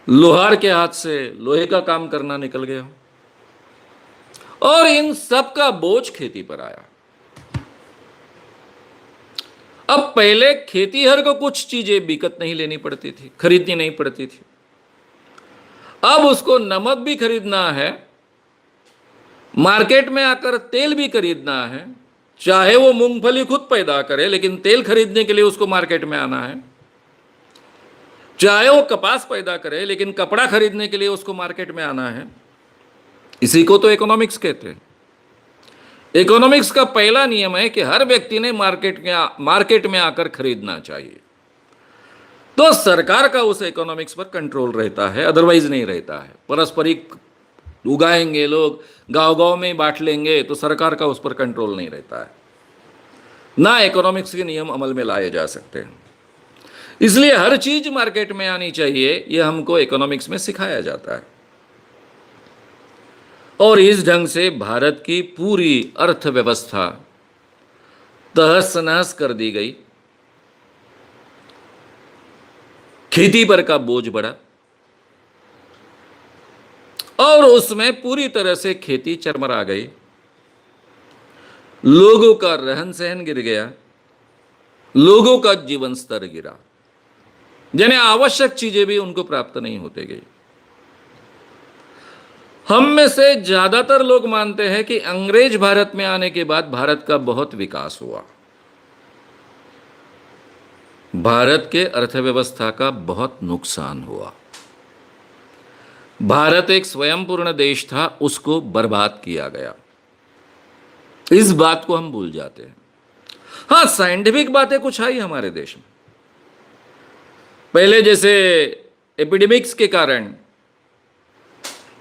लोहार के हाथ से लोहे का काम करना निकल गया। और इन सब का बोझ खेती पर आया। अब पहले खेतीहर को कुछ चीजें बिकत नहीं लेनी पड़ती थी, खरीदनी नहीं पड़ती थी। अब उसको नमक भी खरीदना है, मार्केट में आकर तेल भी खरीदना है, चाहे वो मूंगफली खुद पैदा करे, लेकिन तेल खरीदने के लिए उसको मार्केट में आना है। चाहे वो कपास पैदा करे, लेकिन कपड़ा खरीदने के लिए उसको मार्केट में आना है। इसी को तो इकोनॉमिक्स कहते हैं। इकोनॉमिक्स का पहला नियम है कि हर व्यक्ति ने मार्केट में आकर खरीदना चाहिए। तो सरकार का उस इकोनॉमिक्स पर कंट्रोल रहता है, अदरवाइज नहीं रहता है। पारस्परिक उगाएंगे लोग, गांव गांव में बांट लेंगे, तो सरकार का उस पर कंट्रोल नहीं रहता है, ना इकोनॉमिक्स के नियम अमल में लाए जा सकते हैं। इसलिए हर चीज मार्केट में आनी चाहिए, यह हमको इकोनॉमिक्स में सिखाया जाता है। और इस ढंग से भारत की पूरी अर्थव्यवस्था तहस नहस कर दी गई। खेती पर का बोझ बढ़ा और उसमें पूरी तरह से खेती चरमरा गई। लोगों का रहन सहन गिर गया, लोगों का जीवन स्तर गिरा, यानी आवश्यक चीजें भी उनको प्राप्त नहीं होते गई। हम में से ज्यादातर लोग मानते हैं कि अंग्रेज भारत में आने के बाद भारत का बहुत विकास हुआ, भारत के अर्थव्यवस्था का बहुत नुकसान हुआ। भारत एक स्वयंपूर्ण देश था, उसको बर्बाद किया गया। इस बात को हम भूल जाते हैं। हाँ, साइंटिफिक बातें कुछ आई हमारे देश में। पहले जैसे एपिडेमिक्स के कारण,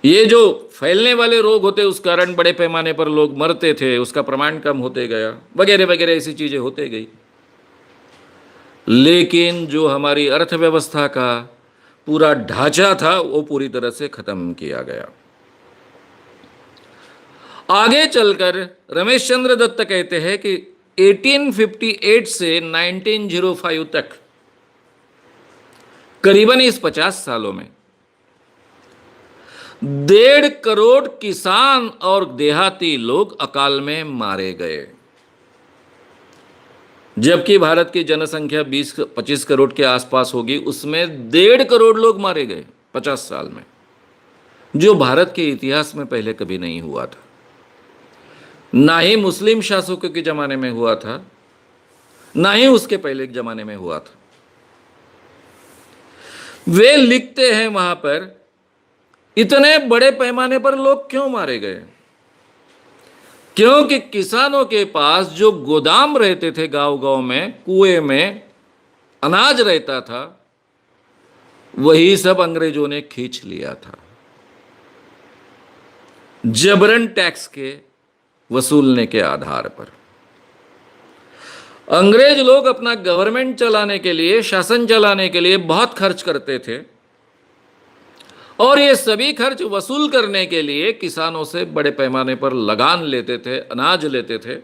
ये जो फैलने वाले रोग होते उस कारण बड़े पैमाने पर लोग मरते थे, उसका प्रमाण कम होते गया, वगैरह वगैरह ऐसी चीजें होते गई। लेकिन जो हमारी अर्थव्यवस्था का पूरा ढांचा था वो पूरी तरह से खत्म किया गया। आगे चलकर रमेश चंद्र दत्त कहते हैं कि 1858 से 1905 तक करीबन इस 50 सालों में 1.5 करोड़ किसान और देहाती लोग अकाल में मारे गए। जबकि भारत की जनसंख्या 20-25 करोड़ के आसपास होगी, उसमें 1.5 करोड़ लोग मारे गए 50 साल में, जो भारत के इतिहास में पहले कभी नहीं हुआ था। ना ही मुस्लिम शासकों के जमाने में हुआ था, ना ही उसके पहले के जमाने में हुआ था। वे लिखते हैं वहां पर, इतने बड़े पैमाने पर लोग क्यों मारे गए? क्योंकि किसानों के पास जो गोदाम रहते थे गांव गांव में, कुएं में अनाज रहता था, वही सब अंग्रेजों ने खींच लिया था, जबरन टैक्स के वसूलने के आधार पर। अंग्रेज लोग अपना गवर्नमेंट चलाने के लिए, शासन चलाने के लिए बहुत खर्च करते थे, और ये सभी खर्च वसूल करने के लिए किसानों से बड़े पैमाने पर लगान लेते थे, अनाज लेते थे।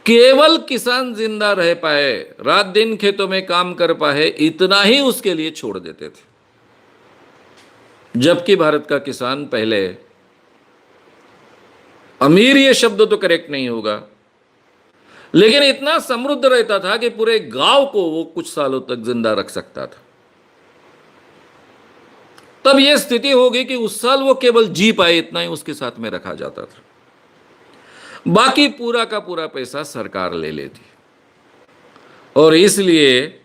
केवल किसान जिंदा रह पाए, रात दिन खेतों में काम कर पाए, इतना ही उसके लिए छोड़ देते थे। जबकि भारत का किसान पहले, अमीर ये शब्द तो करेक्ट नहीं होगा, लेकिन इतना समृद्ध रहता था कि पूरे गांव को वो कुछ सालों तक जिंदा रख सकता था। तब यह स्थिति होगी कि उस साल वो केवल जी पाए, इतना ही उसके साथ में रखा जाता था, बाकी पूरा का पूरा पैसा सरकार ले लेती। और इसलिए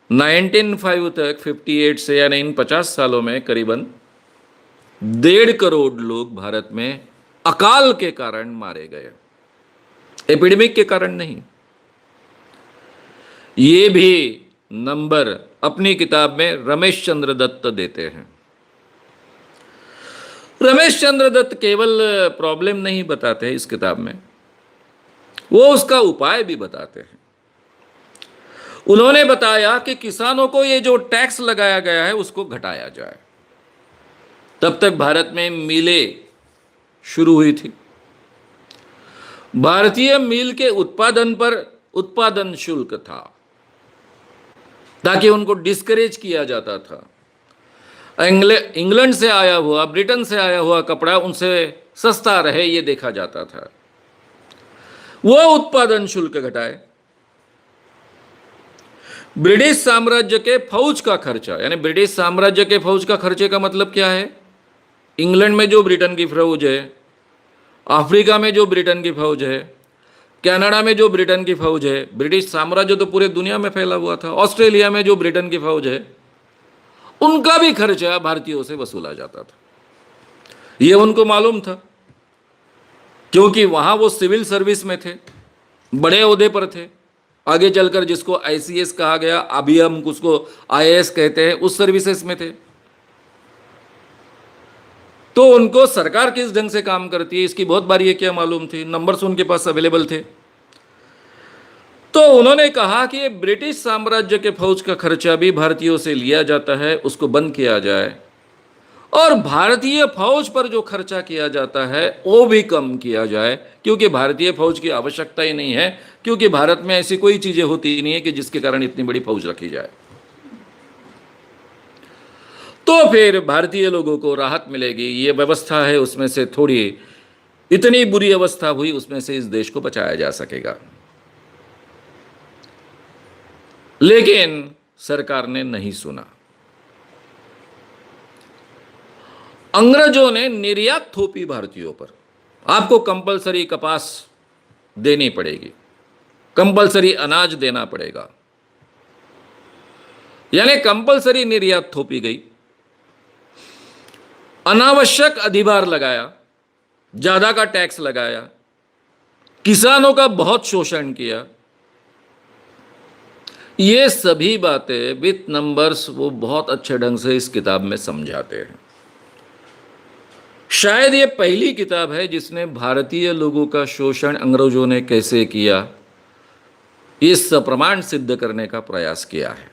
1905 तक 58 से, यानी इन 50 सालों में करीबन 1.5 करोड़ लोग भारत में अकाल के कारण मारे गए, एपिडेमिक के कारण नहीं। ये भी नंबर अपनी किताब में रमेश चंद्र दत्त देते हैं। रमेश चंद्र दत्त केवल प्रॉब्लम नहीं बताते हैं इस किताब में, वो उसका उपाय भी बताते हैं। उन्होंने बताया कि किसानों को ये जो टैक्स लगाया गया है उसको घटाया जाए। तब तक भारत में मिलें शुरू हुई थी। भारतीय मील के उत्पादन पर उत्पादन शुल्क था, ताकि उनको डिस्करेज किया जाता था। इंग्लैंड से आया हुआ, ब्रिटेन से आया हुआ कपड़ा उनसे सस्ता रहे, ये देखा जाता था। वो उत्पादन शुल्क घटाए। ब्रिटिश साम्राज्य के फौज का खर्चा, यानी ब्रिटिश साम्राज्य के फौज का खर्चे का मतलब क्या है? इंग्लैंड में जो ब्रिटेन की फौज है, अफ्रीका में जो ब्रिटेन की फौज है, कनाडा में जो ब्रिटेन की फौज है, ब्रिटिश साम्राज्य तो पूरे दुनिया में फैला हुआ था। ऑस्ट्रेलिया में जो ब्रिटेन की फौज है, उनका भी खर्चा भारतीयों से वसूला जाता था। यह उनको मालूम था, क्योंकि वहां वो सिविल सर्विस में थे, बड़े ओहदे पर थे। आगे चलकर जिसको आईसीएस कहा गया, अभी हम उसको आईएएस कहते हैं, उस सर्विसेज में थे। तो उनको सरकार किस ढंग से काम करती है इसकी बहुत बारीकियां मालूम थी, नंबर्स उनके पास अवेलेबल थे। तो उन्होंने कहा कि ब्रिटिश साम्राज्य के फौज का खर्चा भी भारतीयों से लिया जाता है, उसको बंद किया जाए, और भारतीय फौज पर जो खर्चा किया जाता है वो भी कम किया जाए, क्योंकि भारतीय फौज की आवश्यकता ही नहीं है, क्योंकि भारत में ऐसी कोई चीजें होती नहीं है कि जिसके कारण इतनी बड़ी फौज रखी जाए। तो फिर भारतीय लोगों को राहत मिलेगी, ये व्यवस्था है उसमें से थोड़ी, इतनी बुरी अवस्था हुई उसमें से इस देश को बचाया जा सकेगा। लेकिन सरकार ने नहीं सुना। अंग्रेजों ने निर्यात थोपी भारतीयों पर। आपको कंपलसरी कपास देनी पड़ेगी, कंपलसरी अनाज देना पड़ेगा, यानी कंपलसरी निर्यात थोपी गई। अनावश्यक अधिभार लगाया, ज्यादा का टैक्स लगाया, किसानों का बहुत शोषण किया। ये सभी बातें विथ नंबर्स वो बहुत अच्छे ढंग से इस किताब में समझाते हैं। शायद ये पहली किताब है जिसने भारतीय लोगों का शोषण अंग्रेजों ने कैसे किया इस सप्रमाण सिद्ध करने का प्रयास किया है।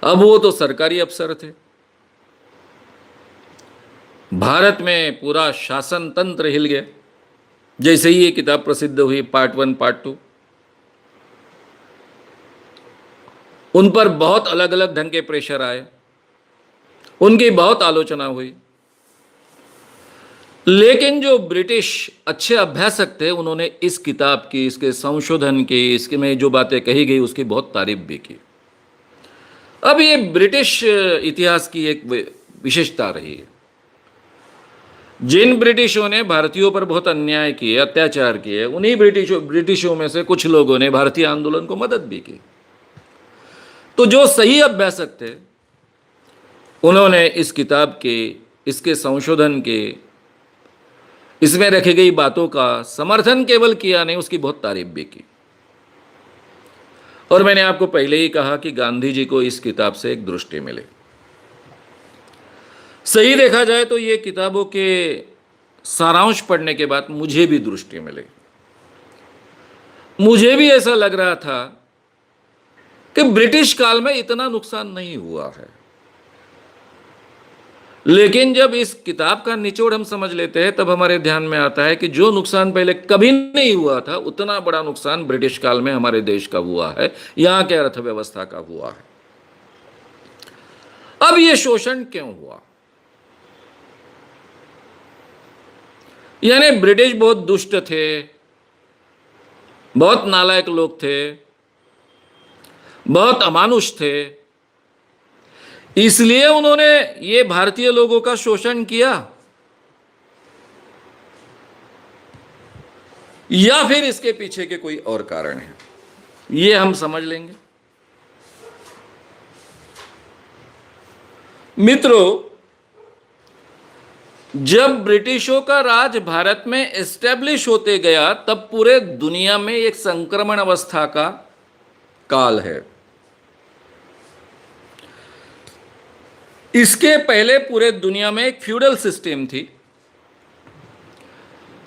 अब वो तो सरकारी अफसर थे, भारत में पूरा शासन तंत्र हिल गया जैसे ही ये किताब प्रसिद्ध हुई, पार्ट 1 पार्ट 2। उन पर बहुत अलग अलग ढंग के प्रेशर आए, उनकी बहुत आलोचना हुई, लेकिन जो ब्रिटिश अच्छे अभ्यासक थे उन्होंने इस किताब की, इसके संशोधन की, इसमें जो बातें कही गई उसकी बहुत तारीफ भी की। अब ये ब्रिटिश इतिहास की एक विशेषता रही है। जिन ब्रिटिशों ने भारतीयों पर बहुत अन्याय किए, अत्याचार किए, उन्हीं ब्रिटिशों में से कुछ लोगों ने भारतीय आंदोलन को मदद भी की। तो जो सही अभ्यासक थे उन्होंने इस किताब के, इसके संशोधन के, इसमें रखी गई बातों का समर्थन केवल किया नहीं, उसकी बहुत तारीफ भी की। और मैंने आपको पहले ही कहा कि गांधी जी को इस किताब से एक दृष्टि मिली। सही देखा जाए तो ये किताबों के सारांश पढ़ने के बाद मुझे भी दृष्टि मिली। मुझे भी ऐसा लग रहा था कि ब्रिटिश काल में इतना नुकसान नहीं हुआ है, लेकिन जब इस किताब का निचोड़ हम समझ लेते हैं तब हमारे ध्यान में आता है कि जो नुकसान पहले कभी नहीं हुआ था उतना बड़ा नुकसान ब्रिटिश काल में हमारे देश का हुआ है, यहां के अर्थव्यवस्था का हुआ है। अब यह शोषण क्यों हुआ? यानी ब्रिटिश बहुत दुष्ट थे, बहुत नालायक लोग थे, बहुत अमानुष थे, इसलिए उन्होंने ये भारतीय लोगों का शोषण किया, या फिर इसके पीछे के कोई और कारण है, ये हम समझ लेंगे। मित्रों, जब ब्रिटिशों का राज भारत में एस्टेब्लिश होते गया तब पूरे दुनिया में एक संक्रमण अवस्था का काल है। इसके पहले पूरे दुनिया में एक फ्यूडल सिस्टम थी,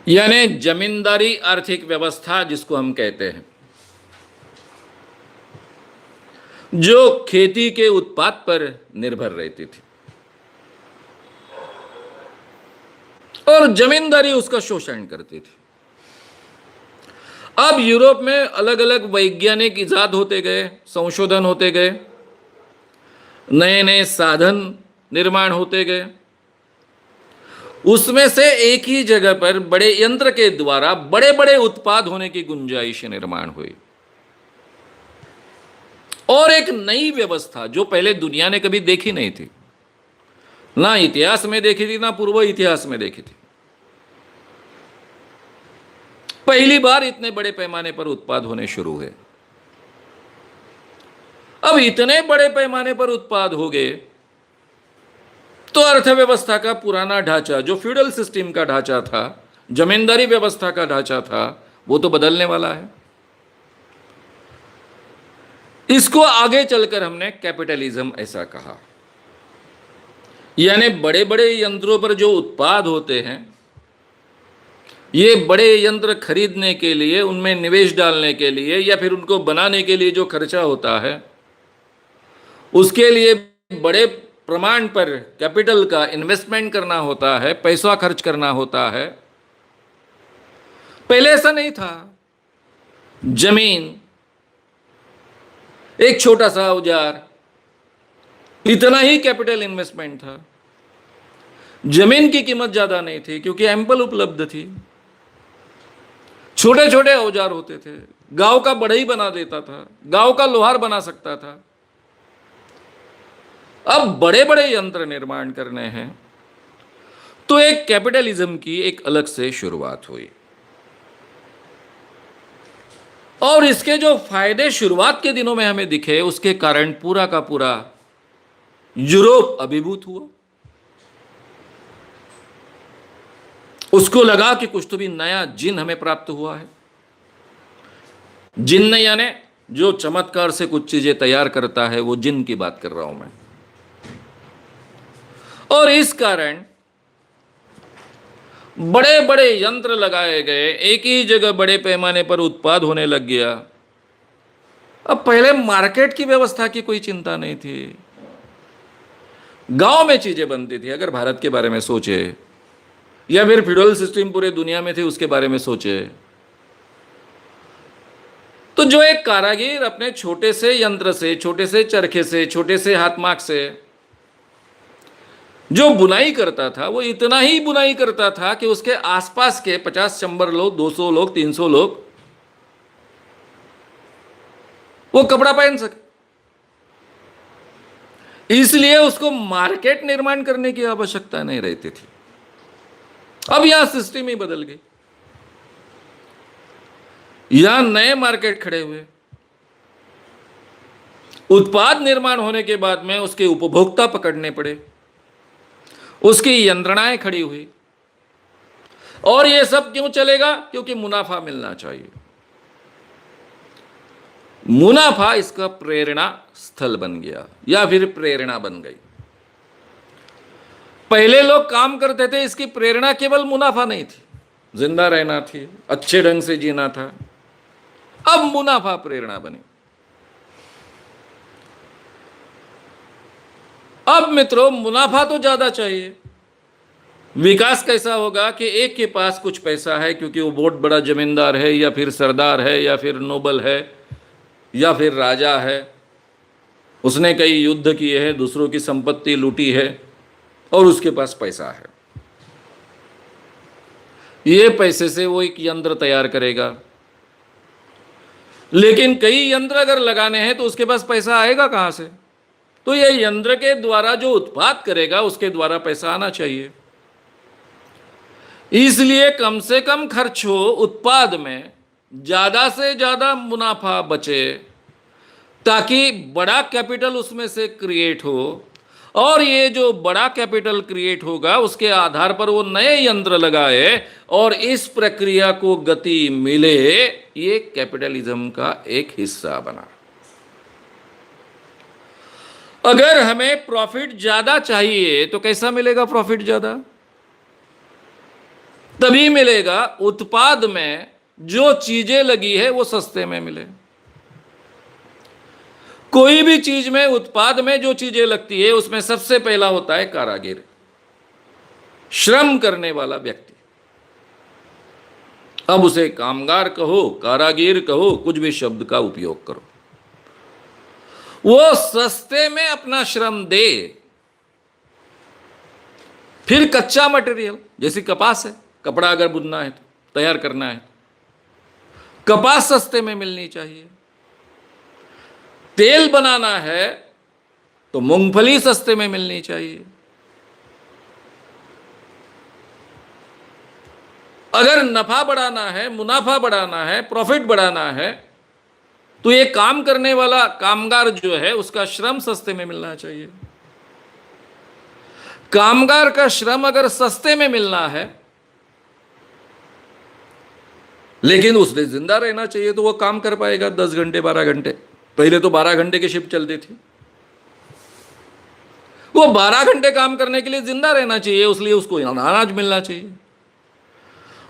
यानी जमींदारी आर्थिक व्यवस्था जिसको हम कहते हैं, जो खेती के उत्पाद पर निर्भर रहती थी और जमींदारी उसका शोषण करती थी। अब यूरोप में अलग अलग वैज्ञानिक इजाद होते गए, संशोधन होते गए, नए नए साधन निर्माण होते गए। उसमें से एक ही जगह पर बड़े यंत्र के द्वारा बड़े बड़े उत्पाद होने की गुंजाइश निर्माण हुई, और एक नई व्यवस्था जो पहले दुनिया ने कभी देखी नहीं थी, ना इतिहास में देखी थी, ना पूर्व इतिहास में देखी थी। पहली बार इतने बड़े पैमाने पर उत्पाद होने शुरू हुए। अब इतने बड़े पैमाने पर उत्पाद हो गए तो अर्थव्यवस्था का पुराना ढांचा, जो फ्यूडल सिस्टम का ढांचा था, जमींदारी व्यवस्था का ढांचा था, वो तो बदलने वाला है। इसको आगे चलकर हमने कैपिटलिज्म ऐसा कहा। यानी बड़े बड़े यंत्रों पर जो उत्पाद होते हैं, ये बड़े यंत्र खरीदने के लिए, उनमें निवेश डालने के लिए या फिर उनको बनाने के लिए जो खर्चा होता है, उसके लिए बड़े प्रमाण पर कैपिटल का इन्वेस्टमेंट करना होता है, पैसा खर्च करना होता है। पहले ऐसा नहीं था। जमीन, एक छोटा सा औजार, इतना ही कैपिटल इन्वेस्टमेंट था। जमीन की कीमत ज्यादा नहीं थी क्योंकि एम्पल उपलब्ध थी। छोटे छोटे औजार होते थे। गांव का बढ़ई बना देता था, गांव का लोहार बना सकता था। अब बड़े बड़े यंत्र निर्माण करने हैं तो एक कैपिटलिज्म की एक अलग से शुरुआत हुई, और इसके जो फायदे शुरुआत के दिनों में हमें दिखे, उसके कारण पूरा का पूरा यूरोप अभिभूत हुआ। उसको लगा कि कुछ तो भी नया जिन हमें प्राप्त हुआ है। जिन यानी जो चमत्कार से कुछ चीजें तैयार करता है, वो जिन की बात कर रहा हूं मैं। और इस कारण बड़े बड़े यंत्र लगाए गए, एक ही जगह बड़े पैमाने पर उत्पाद होने लग गया। अब पहले मार्केट की व्यवस्था की कोई चिंता नहीं थी, गांव में चीजें बनती थी। अगर भारत के बारे में सोचे या फिर फ्यूडल सिस्टम पूरे दुनिया में थे उसके बारे में सोचे, तो जो एक कारागिर अपने छोटे से यंत्र से, छोटे से चरखे से, छोटे से हाथमाग से जो बुनाई करता था, वो इतना ही बुनाई करता था कि उसके आसपास के 50 चंबर लोग, 200 लोग, 300 लोग वो कपड़ा पहन सके। इसलिए उसको मार्केट निर्माण करने की आवश्यकता नहीं रहती थी। अब यहां सिस्टम ही बदल गई। यहां नए मार्केट खड़े हुए। उत्पाद निर्माण होने के बाद में उसके उपभोक्ता पकड़ने पड़े, उसकी यंत्रणाएं खड़ी हुई। और यह सब क्यों चलेगा? क्योंकि मुनाफा मिलना चाहिए। मुनाफा इसका प्रेरणा स्थल बन गया या फिर प्रेरणा बन गई। पहले लोग काम करते थे, इसकी प्रेरणा केवल मुनाफा नहीं थी, जिंदा रहना थी, अच्छे ढंग से जीना था। अब मुनाफा प्रेरणा बनी। अब मित्रों, मुनाफा तो ज्यादा चाहिए। विकास कैसा होगा कि एक के पास कुछ पैसा है क्योंकि वो बहुत बड़ा जमींदार है या फिर सरदार है या फिर नोबल है या फिर राजा है, उसने कई युद्ध किए हैं, दूसरों की संपत्ति लूटी है और उसके पास पैसा है। ये पैसे से वो एक यंत्र तैयार करेगा। लेकिन कई यंत्र अगर लगाने हैं तो उसके पास पैसा आएगा कहां से? तो ये यंत्र के द्वारा जो उत्पाद करेगा उसके द्वारा पैसा आना चाहिए। इसलिए कम से कम खर्च हो उत्पाद में, ज्यादा से ज्यादा मुनाफा बचे, ताकि बड़ा कैपिटल उसमें से क्रिएट हो। और ये जो बड़ा कैपिटल क्रिएट होगा उसके आधार पर वो नए यंत्र लगाए और इस प्रक्रिया को गति मिले। ये कैपिटलिज्म का एक हिस्सा बना। अगर हमें प्रॉफिट ज्यादा चाहिए तो कैसा मिलेगा प्रॉफिट ज्यादा? तभी मिलेगा उत्पाद में जो चीजें लगी है वो सस्ते में मिले। कोई भी चीज में, उत्पाद में जो चीजें लगती है उसमें सबसे पहला होता है कारागिर, श्रम करने वाला व्यक्ति। अब उसे कामगार कहो, कारागिर कहो, कुछ भी शब्द का उपयोग करो। वो सस्ते में अपना श्रम दे। फिर कच्चा मटेरियल जैसे कपास है, कपड़ा अगर बुनना है तो, तैयार करना है, कपास सस्ते में मिलनी चाहिए। तेल बनाना है तो मूंगफली सस्ते में मिलनी चाहिए। अगर नफा बढ़ाना है, मुनाफा बढ़ाना है, प्रॉफिट बढ़ाना है, तो ये काम करने वाला कामगार जो है उसका श्रम सस्ते में मिलना चाहिए। कामगार का श्रम अगर सस्ते में मिलना है, लेकिन उसने जिंदा रहना चाहिए, तो वो काम कर पाएगा 10 घंटे 12 घंटे। पहले तो 12 घंटे की शिफ्ट चलती थी। वो 12 घंटे काम करने के लिए जिंदा रहना चाहिए, इसलिए उसको अनाज मिलना चाहिए।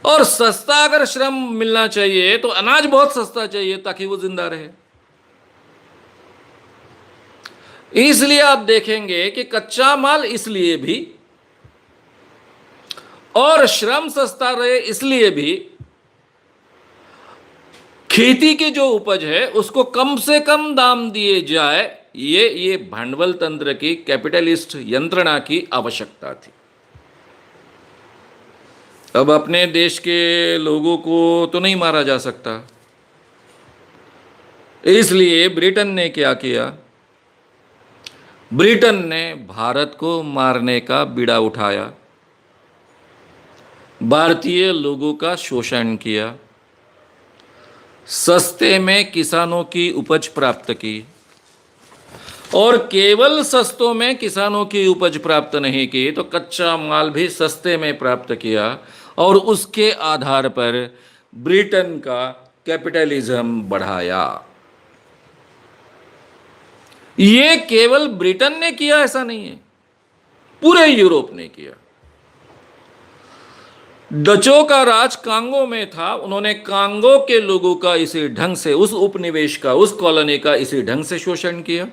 और सस्ता अगर श्रम मिलना चाहिए तो अनाज बहुत सस्ता चाहिए ताकि वो जिंदा रहे। इसलिए आप देखेंगे कि कच्चा माल इसलिए भी और श्रम सस्ता रहे इसलिए भी खेती की जो उपज है उसको कम से कम दाम दिए जाए, ये भांडवल तंत्र की, कैपिटलिस्ट यंत्रणा की आवश्यकता थी। अब अपने देश के लोगों को तो नहीं मारा जा सकता, इसलिए ब्रिटेन ने क्या किया? ब्रिटेन ने भारत को मारने का बीड़ा उठाया, भारतीय लोगों का शोषण किया, सस्ते में किसानों की उपज प्राप्त की, और केवल सस्तों में किसानों की उपज प्राप्त नहीं की तो कच्चा माल भी सस्ते में प्राप्त किया, और उसके आधार पर ब्रिटेन का कैपिटलिज्म बढ़ाया। ये केवल ब्रिटेन ने किया ऐसा नहीं है, पूरे यूरोप ने किया। डचों का राज कांगो में था, उन्होंने कांगो के लोगों का इसी ढंग से, उस उपनिवेश का, उस कॉलोनी का इसी ढंग से शोषण किया।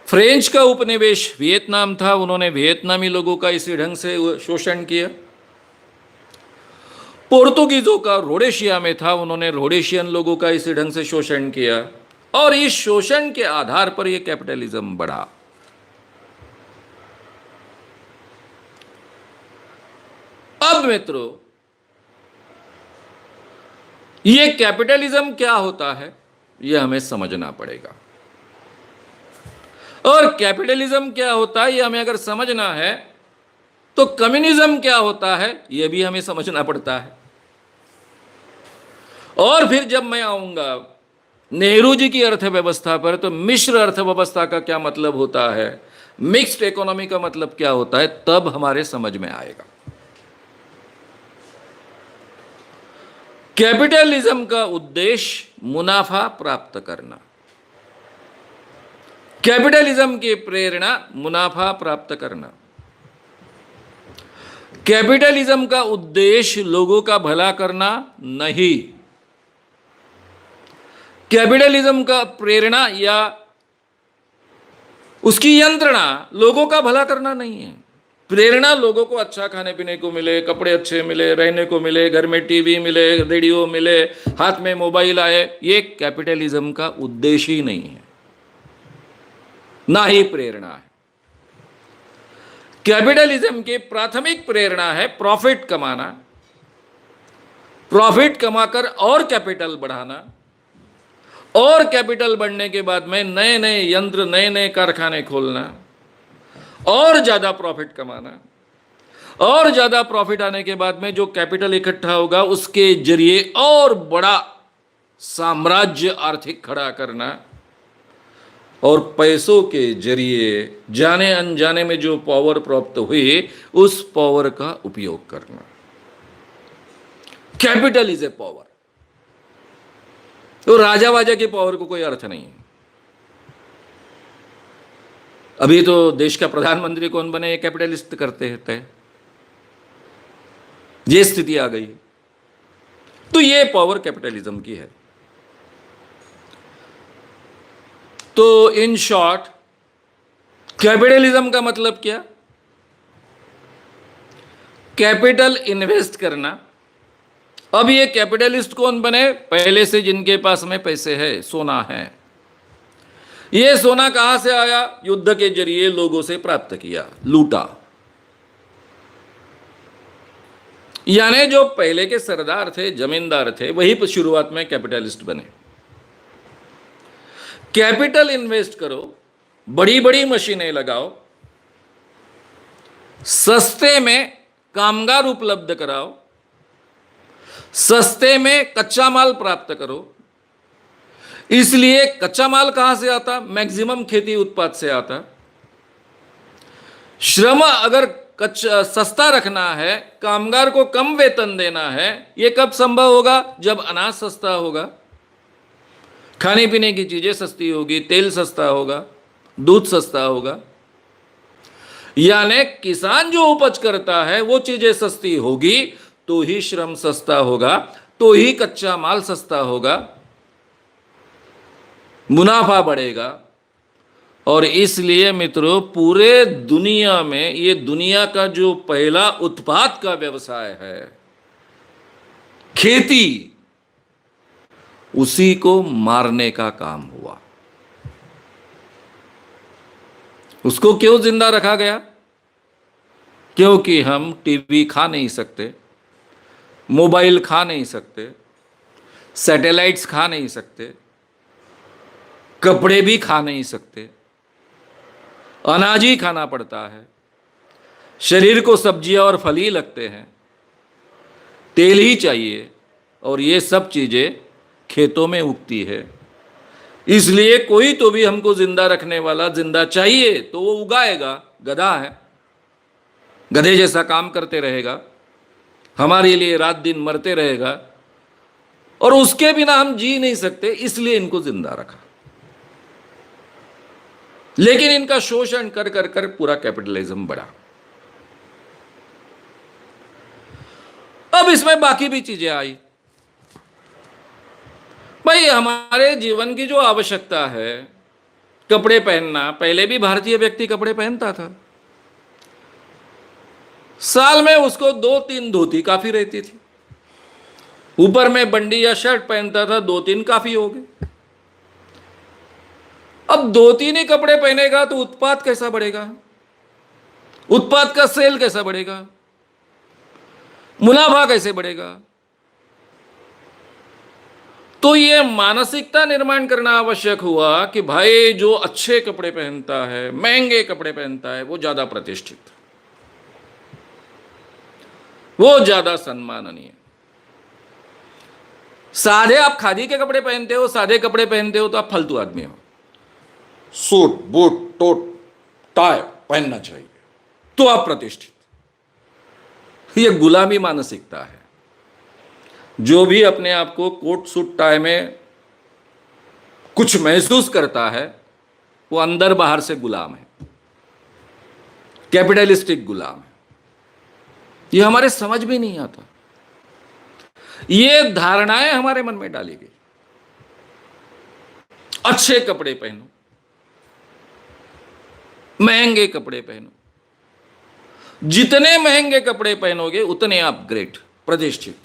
फ्रेंच का उपनिवेश वियतनाम था, उन्होंने वियतनामी लोगों का इसी ढंग से शोषण किया। पोर्तुगीजों का रोडेशिया में था, उन्होंने रोडेशियन लोगों का इसी ढंग से शोषण किया, और इस शोषण के आधार पर यह कैपिटलिज्म बढ़ा। अब मित्रों, यह कैपिटलिज्म क्या होता है यह हमें समझना पड़ेगा, और कैपिटलिज्म क्या होता है यह हमें अगर समझना है तो कम्युनिज्म क्या होता है यह भी हमें समझना पड़ता है। और फिर जब मैं आऊंगा नेहरू जी की अर्थव्यवस्था पर, तो मिश्र अर्थव्यवस्था का क्या मतलब होता है, मिक्स्ड इकोनॉमी का मतलब क्या होता है, तब हमारे समझ में आएगा। कैपिटलिज्म का उद्देश्य मुनाफा प्राप्त करना, कैपिटलिज्म की प्रेरणा मुनाफा प्राप्त करना। कैपिटलिज्म का उद्देश्य लोगों का भला करना नहीं, कैपिटलिज्म का प्रेरणा या उसकी यंत्रणा लोगों का भला करना नहीं है। प्रेरणा लोगों को अच्छा खाने पीने को मिले, कपड़े अच्छे मिले, रहने को मिले, घर में टीवी मिले, रेडियो मिले, हाथ में मोबाइल आए, ये कैपिटलिज्म का उद्देश्य ही नहीं है, ना ही प्रेरणा है। कैपिटलिज्म की प्राथमिक प्रेरणा है प्रॉफिट कमाना, प्रॉफिट कमाकर और कैपिटल बढ़ाना, और कैपिटल बढ़ने के बाद में नए नए यंत्र, नए नए कारखाने खोलना, और ज्यादा प्रॉफिट कमाना, और ज्यादा प्रॉफिट आने के बाद में जो कैपिटल इकट्ठा होगा उसके जरिए और बड़ा साम्राज्य आर्थिक खड़ा करना, और पैसों के जरिए जाने अनजाने में जो पावर प्राप्त हुई उस पावर का उपयोग करना। Capital is a power. तो राजा वाजा की पावर को कोई अर्थ नहीं है। अभी तो देश का प्रधानमंत्री कौन बने ये कैपिटलिस्ट करते हैं, ये स्थिति आ गई। तो ये पावर कैपिटलिज्म की है। तो इन शॉर्ट कैपिटलिज्म का मतलब क्या? कैपिटल इन्वेस्ट करना। अब ये कैपिटलिस्ट कौन बने? पहले से जिनके पास में पैसे है, सोना है, ये सोना कहां से आया? युद्ध के जरिए लोगों से प्राप्त किया, लूटा। यानी जो पहले के सरदार थे, जमींदार थे, वही शुरुआत में कैपिटलिस्ट बने। कैपिटल इन्वेस्ट करो, बड़ी बड़ी मशीनें लगाओ, सस्ते में कामगार उपलब्ध कराओ, सस्ते में कच्चा माल प्राप्त करो। इसलिए कच्चा माल कहां से आता? मैक्सिमम खेती उत्पाद से आता। श्रम अगर सस्ता रखना है, कामगार को कम वेतन देना है, यह कब संभव होगा? जब अनाज सस्ता होगा, खाने पीने की चीजें सस्ती होगी, तेल सस्ता होगा, दूध सस्ता होगा। यानी किसान जो उपज करता है वो चीजें सस्ती होगी तो ही श्रम सस्ता होगा, तो ही कच्चा माल सस्ता होगा, मुनाफा बढ़ेगा। और इसलिए मित्रों, पूरे दुनिया में ये दुनिया का जो पहला उत्पाद का व्यवसाय है खेती, उसी को मारने का काम हुआ। उसको क्यों जिंदा रखा गया? क्योंकि हम टीवी खा नहीं सकते, मोबाइल खा नहीं सकते, सैटेलाइट्स खा नहीं सकते, कपड़े भी खा नहीं सकते, अनाज ही खाना पड़ता है, शरीर को सब्जियां और फल ही लगते हैं, तेल ही चाहिए, और ये सब चीजें खेतों में उगती है। इसलिए कोई तो भी हमको जिंदा रखने वाला जिंदा चाहिए, तो वो उगाएगा। गधा है, गधे जैसा काम करते रहेगा, हमारे लिए रात दिन मरते रहेगा, और उसके बिना हम जी नहीं सकते, इसलिए इनको जिंदा रखा। लेकिन इनका शोषण कर कर कर पूरा कैपिटलिज्म बढ़ा। अब इसमें बाकी भी चीजें आई। भाई, हमारे जीवन की जो आवश्यकता है, कपड़े पहनना, पहले भी भारतीय व्यक्ति कपड़े पहनता था। साल में उसको 2-3 धोती काफी रहती थी। ऊपर में बंडी या शर्ट पहनता था, 2-3 काफी हो गए। अब 2-3 ही कपड़े पहनेगा तो उत्पाद कैसा बढ़ेगा? उत्पाद का सेल कैसा बढ़ेगा? मुनाफा कैसे बढ़ेगा? तो ये मानसिकता निर्माण करना आवश्यक हुआ कि भाई जो अच्छे कपड़े पहनता है, महंगे कपड़े पहनता है, वो ज्यादा प्रतिष्ठित, वो ज्यादा सम्माननीय। सादे आप खादी के कपड़े पहनते हो, सादे कपड़े पहनते हो, तो आप फालतू आदमी हो। सूट बूट टोट टाई पहनना चाहिए तो आप प्रतिष्ठित। यह गुलामी मानसिकता है। जो भी अपने आप को कोट सूट टाई में कुछ महसूस करता है, वो अंदर बाहर से गुलाम है, कैपिटलिस्टिक गुलाम है। यह हमारे समझ में नहीं आता। ये धारणाएं हमारे मन में डाली गई। अच्छे कपड़े पहनो, महंगे कपड़े पहनो, जितने महंगे कपड़े पहनोगे उतने आप ग्रेट, प्रतिष्ठित।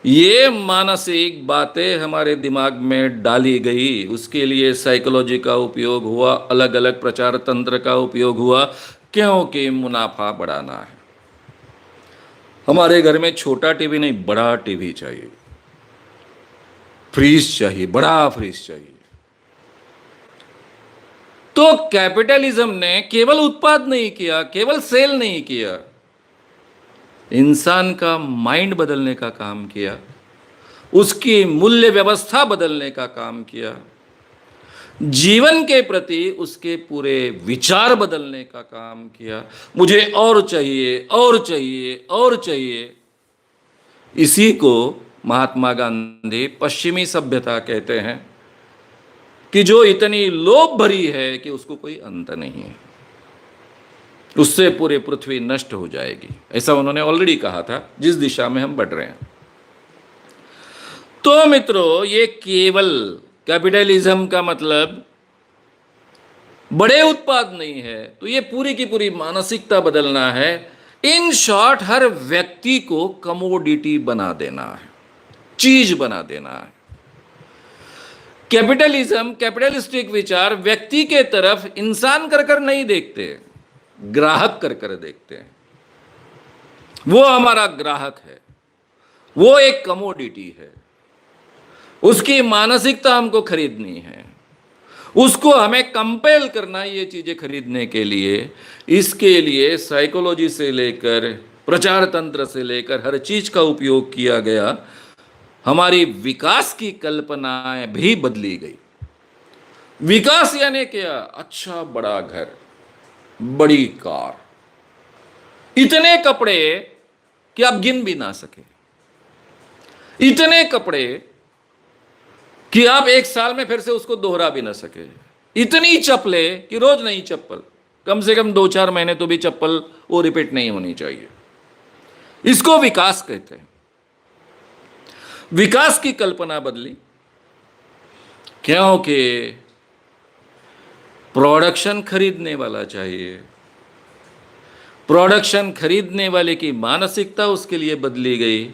ये मानसिक बातें हमारे दिमाग में डाली गई। उसके लिए साइकोलॉजी का उपयोग हुआ, अलग अलग प्रचार तंत्र का उपयोग हुआ, क्योंकि मुनाफा बढ़ाना है। हमारे घर में छोटा टीवी नहीं, बड़ा टीवी चाहिए, फ्रिज चाहिए, बड़ा फ्रिज चाहिए। तो कैपिटलिज्म ने केवल उत्पाद नहीं किया, केवल सेल नहीं किया, इंसान का माइंड बदलने का काम किया, उसकी मूल्य व्यवस्था बदलने का काम किया, जीवन के प्रति उसके पूरे विचार बदलने का काम किया। मुझे और चाहिए, और चाहिए, और चाहिए। इसी को महात्मा गांधी पश्चिमी सभ्यता कहते हैं, कि जो इतनी लोभ भरी है कि उसको कोई अंत नहीं है, उससे पूरी पृथ्वी नष्ट हो जाएगी। ऐसा उन्होंने ऑलरेडी कहा था, जिस दिशा में हम बढ़ रहे हैं। तो मित्रों, ये केवल कैपिटलिज्म का मतलब बड़े उत्पाद नहीं है, तो ये पूरी की पूरी मानसिकता बदलना है। इन शॉर्ट, हर व्यक्ति को कमोडिटी बना देना है, चीज बना देना है। कैपिटलिज्म, कैपिटलिस्टिक विचार व्यक्ति के तरफ इंसान कर कर नहीं देखते, ग्राहक कर कर देखते हैं। वो हमारा ग्राहक है, वो एक कमोडिटी है, उसकी मानसिकता हमको खरीदनी है, उसको हमें कंपेल करना है ये चीजें खरीदने के लिए। इसके लिए साइकोलॉजी से लेकर प्रचार तंत्र से लेकर हर चीज का उपयोग किया गया। हमारी विकास की कल्पनाएं भी बदली गई। विकास यानी क्या? अच्छा बड़ा घर, बड़ी कार, इतने कपड़े कि आप गिन भी ना सके, इतने कपड़े कि आप एक साल में फिर से उसको दोहरा भी ना सके, इतनी चप्पलें कि रोज नई चप्पल, कम से कम 2-4 महीने तो भी चप्पल वो रिपीट नहीं होनी चाहिए। इसको विकास कहते हैं। विकास की कल्पना बदली क्योंकि प्रोडक्शन खरीदने वाला चाहिए। प्रोडक्शन खरीदने वाले की मानसिकता उसके लिए बदली गई,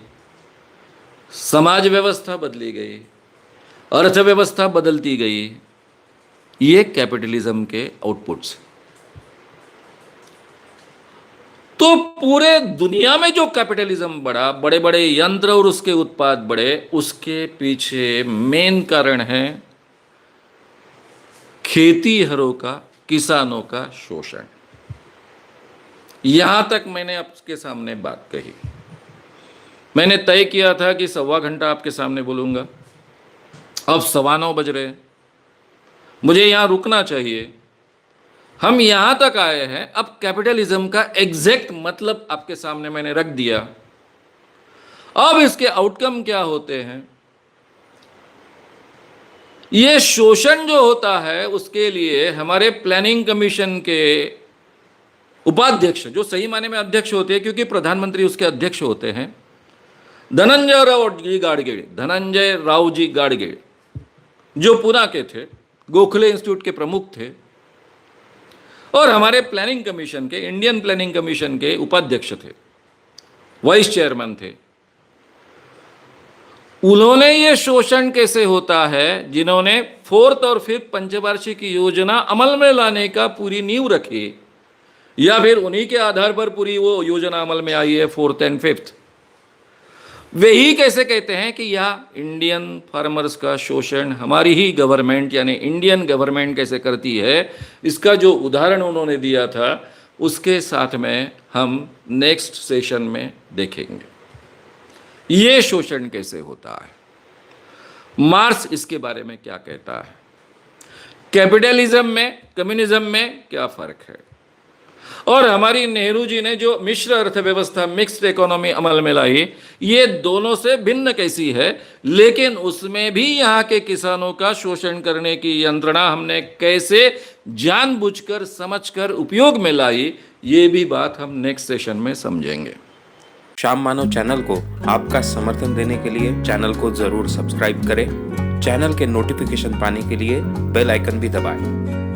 समाज व्यवस्था बदली गई, अर्थव्यवस्था बदलती गई। ये कैपिटलिज्म के आउटपुट्स। तो पूरे दुनिया में जो कैपिटलिज्म बढ़ा, बड़े बड़े यंत्र और उसके उत्पाद बढ़े, उसके पीछे मेन कारण है खेतीहरों का, किसानों का शोषण। यहां तक मैंने आपके सामने बात कही। मैंने तय किया था कि 1.25 घंटा आपके सामने बोलूंगा। अब 9:15 बज रहे हैं, मुझे यहां रुकना चाहिए। हम यहां तक आए हैं, अब कैपिटलिज्म का एग्जैक्ट मतलब आपके सामने मैंने रख दिया। अब इसके आउटकम क्या होते हैं? ये शोषण जो होता है, उसके लिए हमारे प्लानिंग कमीशन के उपाध्यक्ष, जो सही माने में अध्यक्ष होते हैं क्योंकि प्रधानमंत्री उसके अध्यक्ष होते हैं, धनंजय राव जी गाडगे, जो पुणे के थे, गोखले इंस्टीट्यूट के प्रमुख थे, और हमारे प्लानिंग कमीशन के, इंडियन प्लानिंग कमीशन के उपाध्यक्ष थे, वाइस चेयरमैन थे। उन्होंने ये शोषण कैसे होता है, जिन्होंने 4th और 5th पंचवार्षिक योजना अमल में लाने का पूरी नींव रखी, या फिर उन्हीं के आधार पर पूरी वो योजना अमल में आई है 4th and 5th, वही कैसे कहते हैं कि यह इंडियन फार्मर्स का शोषण हमारी ही गवर्नमेंट यानी इंडियन गवर्नमेंट कैसे करती है। इसका जो उदाहरण उन्होंने दिया था, उसके साथ में हम नेक्स्ट सेशन में देखेंगे ये शोषण कैसे होता है। मार्क्स इसके बारे में क्या कहता है, कैपिटलिज्म में, कम्युनिज्म में क्या फर्क है, और हमारी नेहरू जी ने जो मिश्र अर्थव्यवस्था, मिक्स्ड इकोनॉमी अमल में लाई, ये दोनों से भिन्न कैसी है, लेकिन उसमें भी यहाँ के किसानों का शोषण करने की यंत्रणा हमने कैसे जानबूझकर, समझकर उपयोग में लाई, ये भी बात हम नेक्स्ट सेशन में समझेंगे। श्याम मानव चैनल को आपका समर्थन देने के लिए चैनल को जरूर सब्सक्राइब करें। चैनल के नोटिफिकेशन पाने के लिए बेल आइकन भी दबाएं।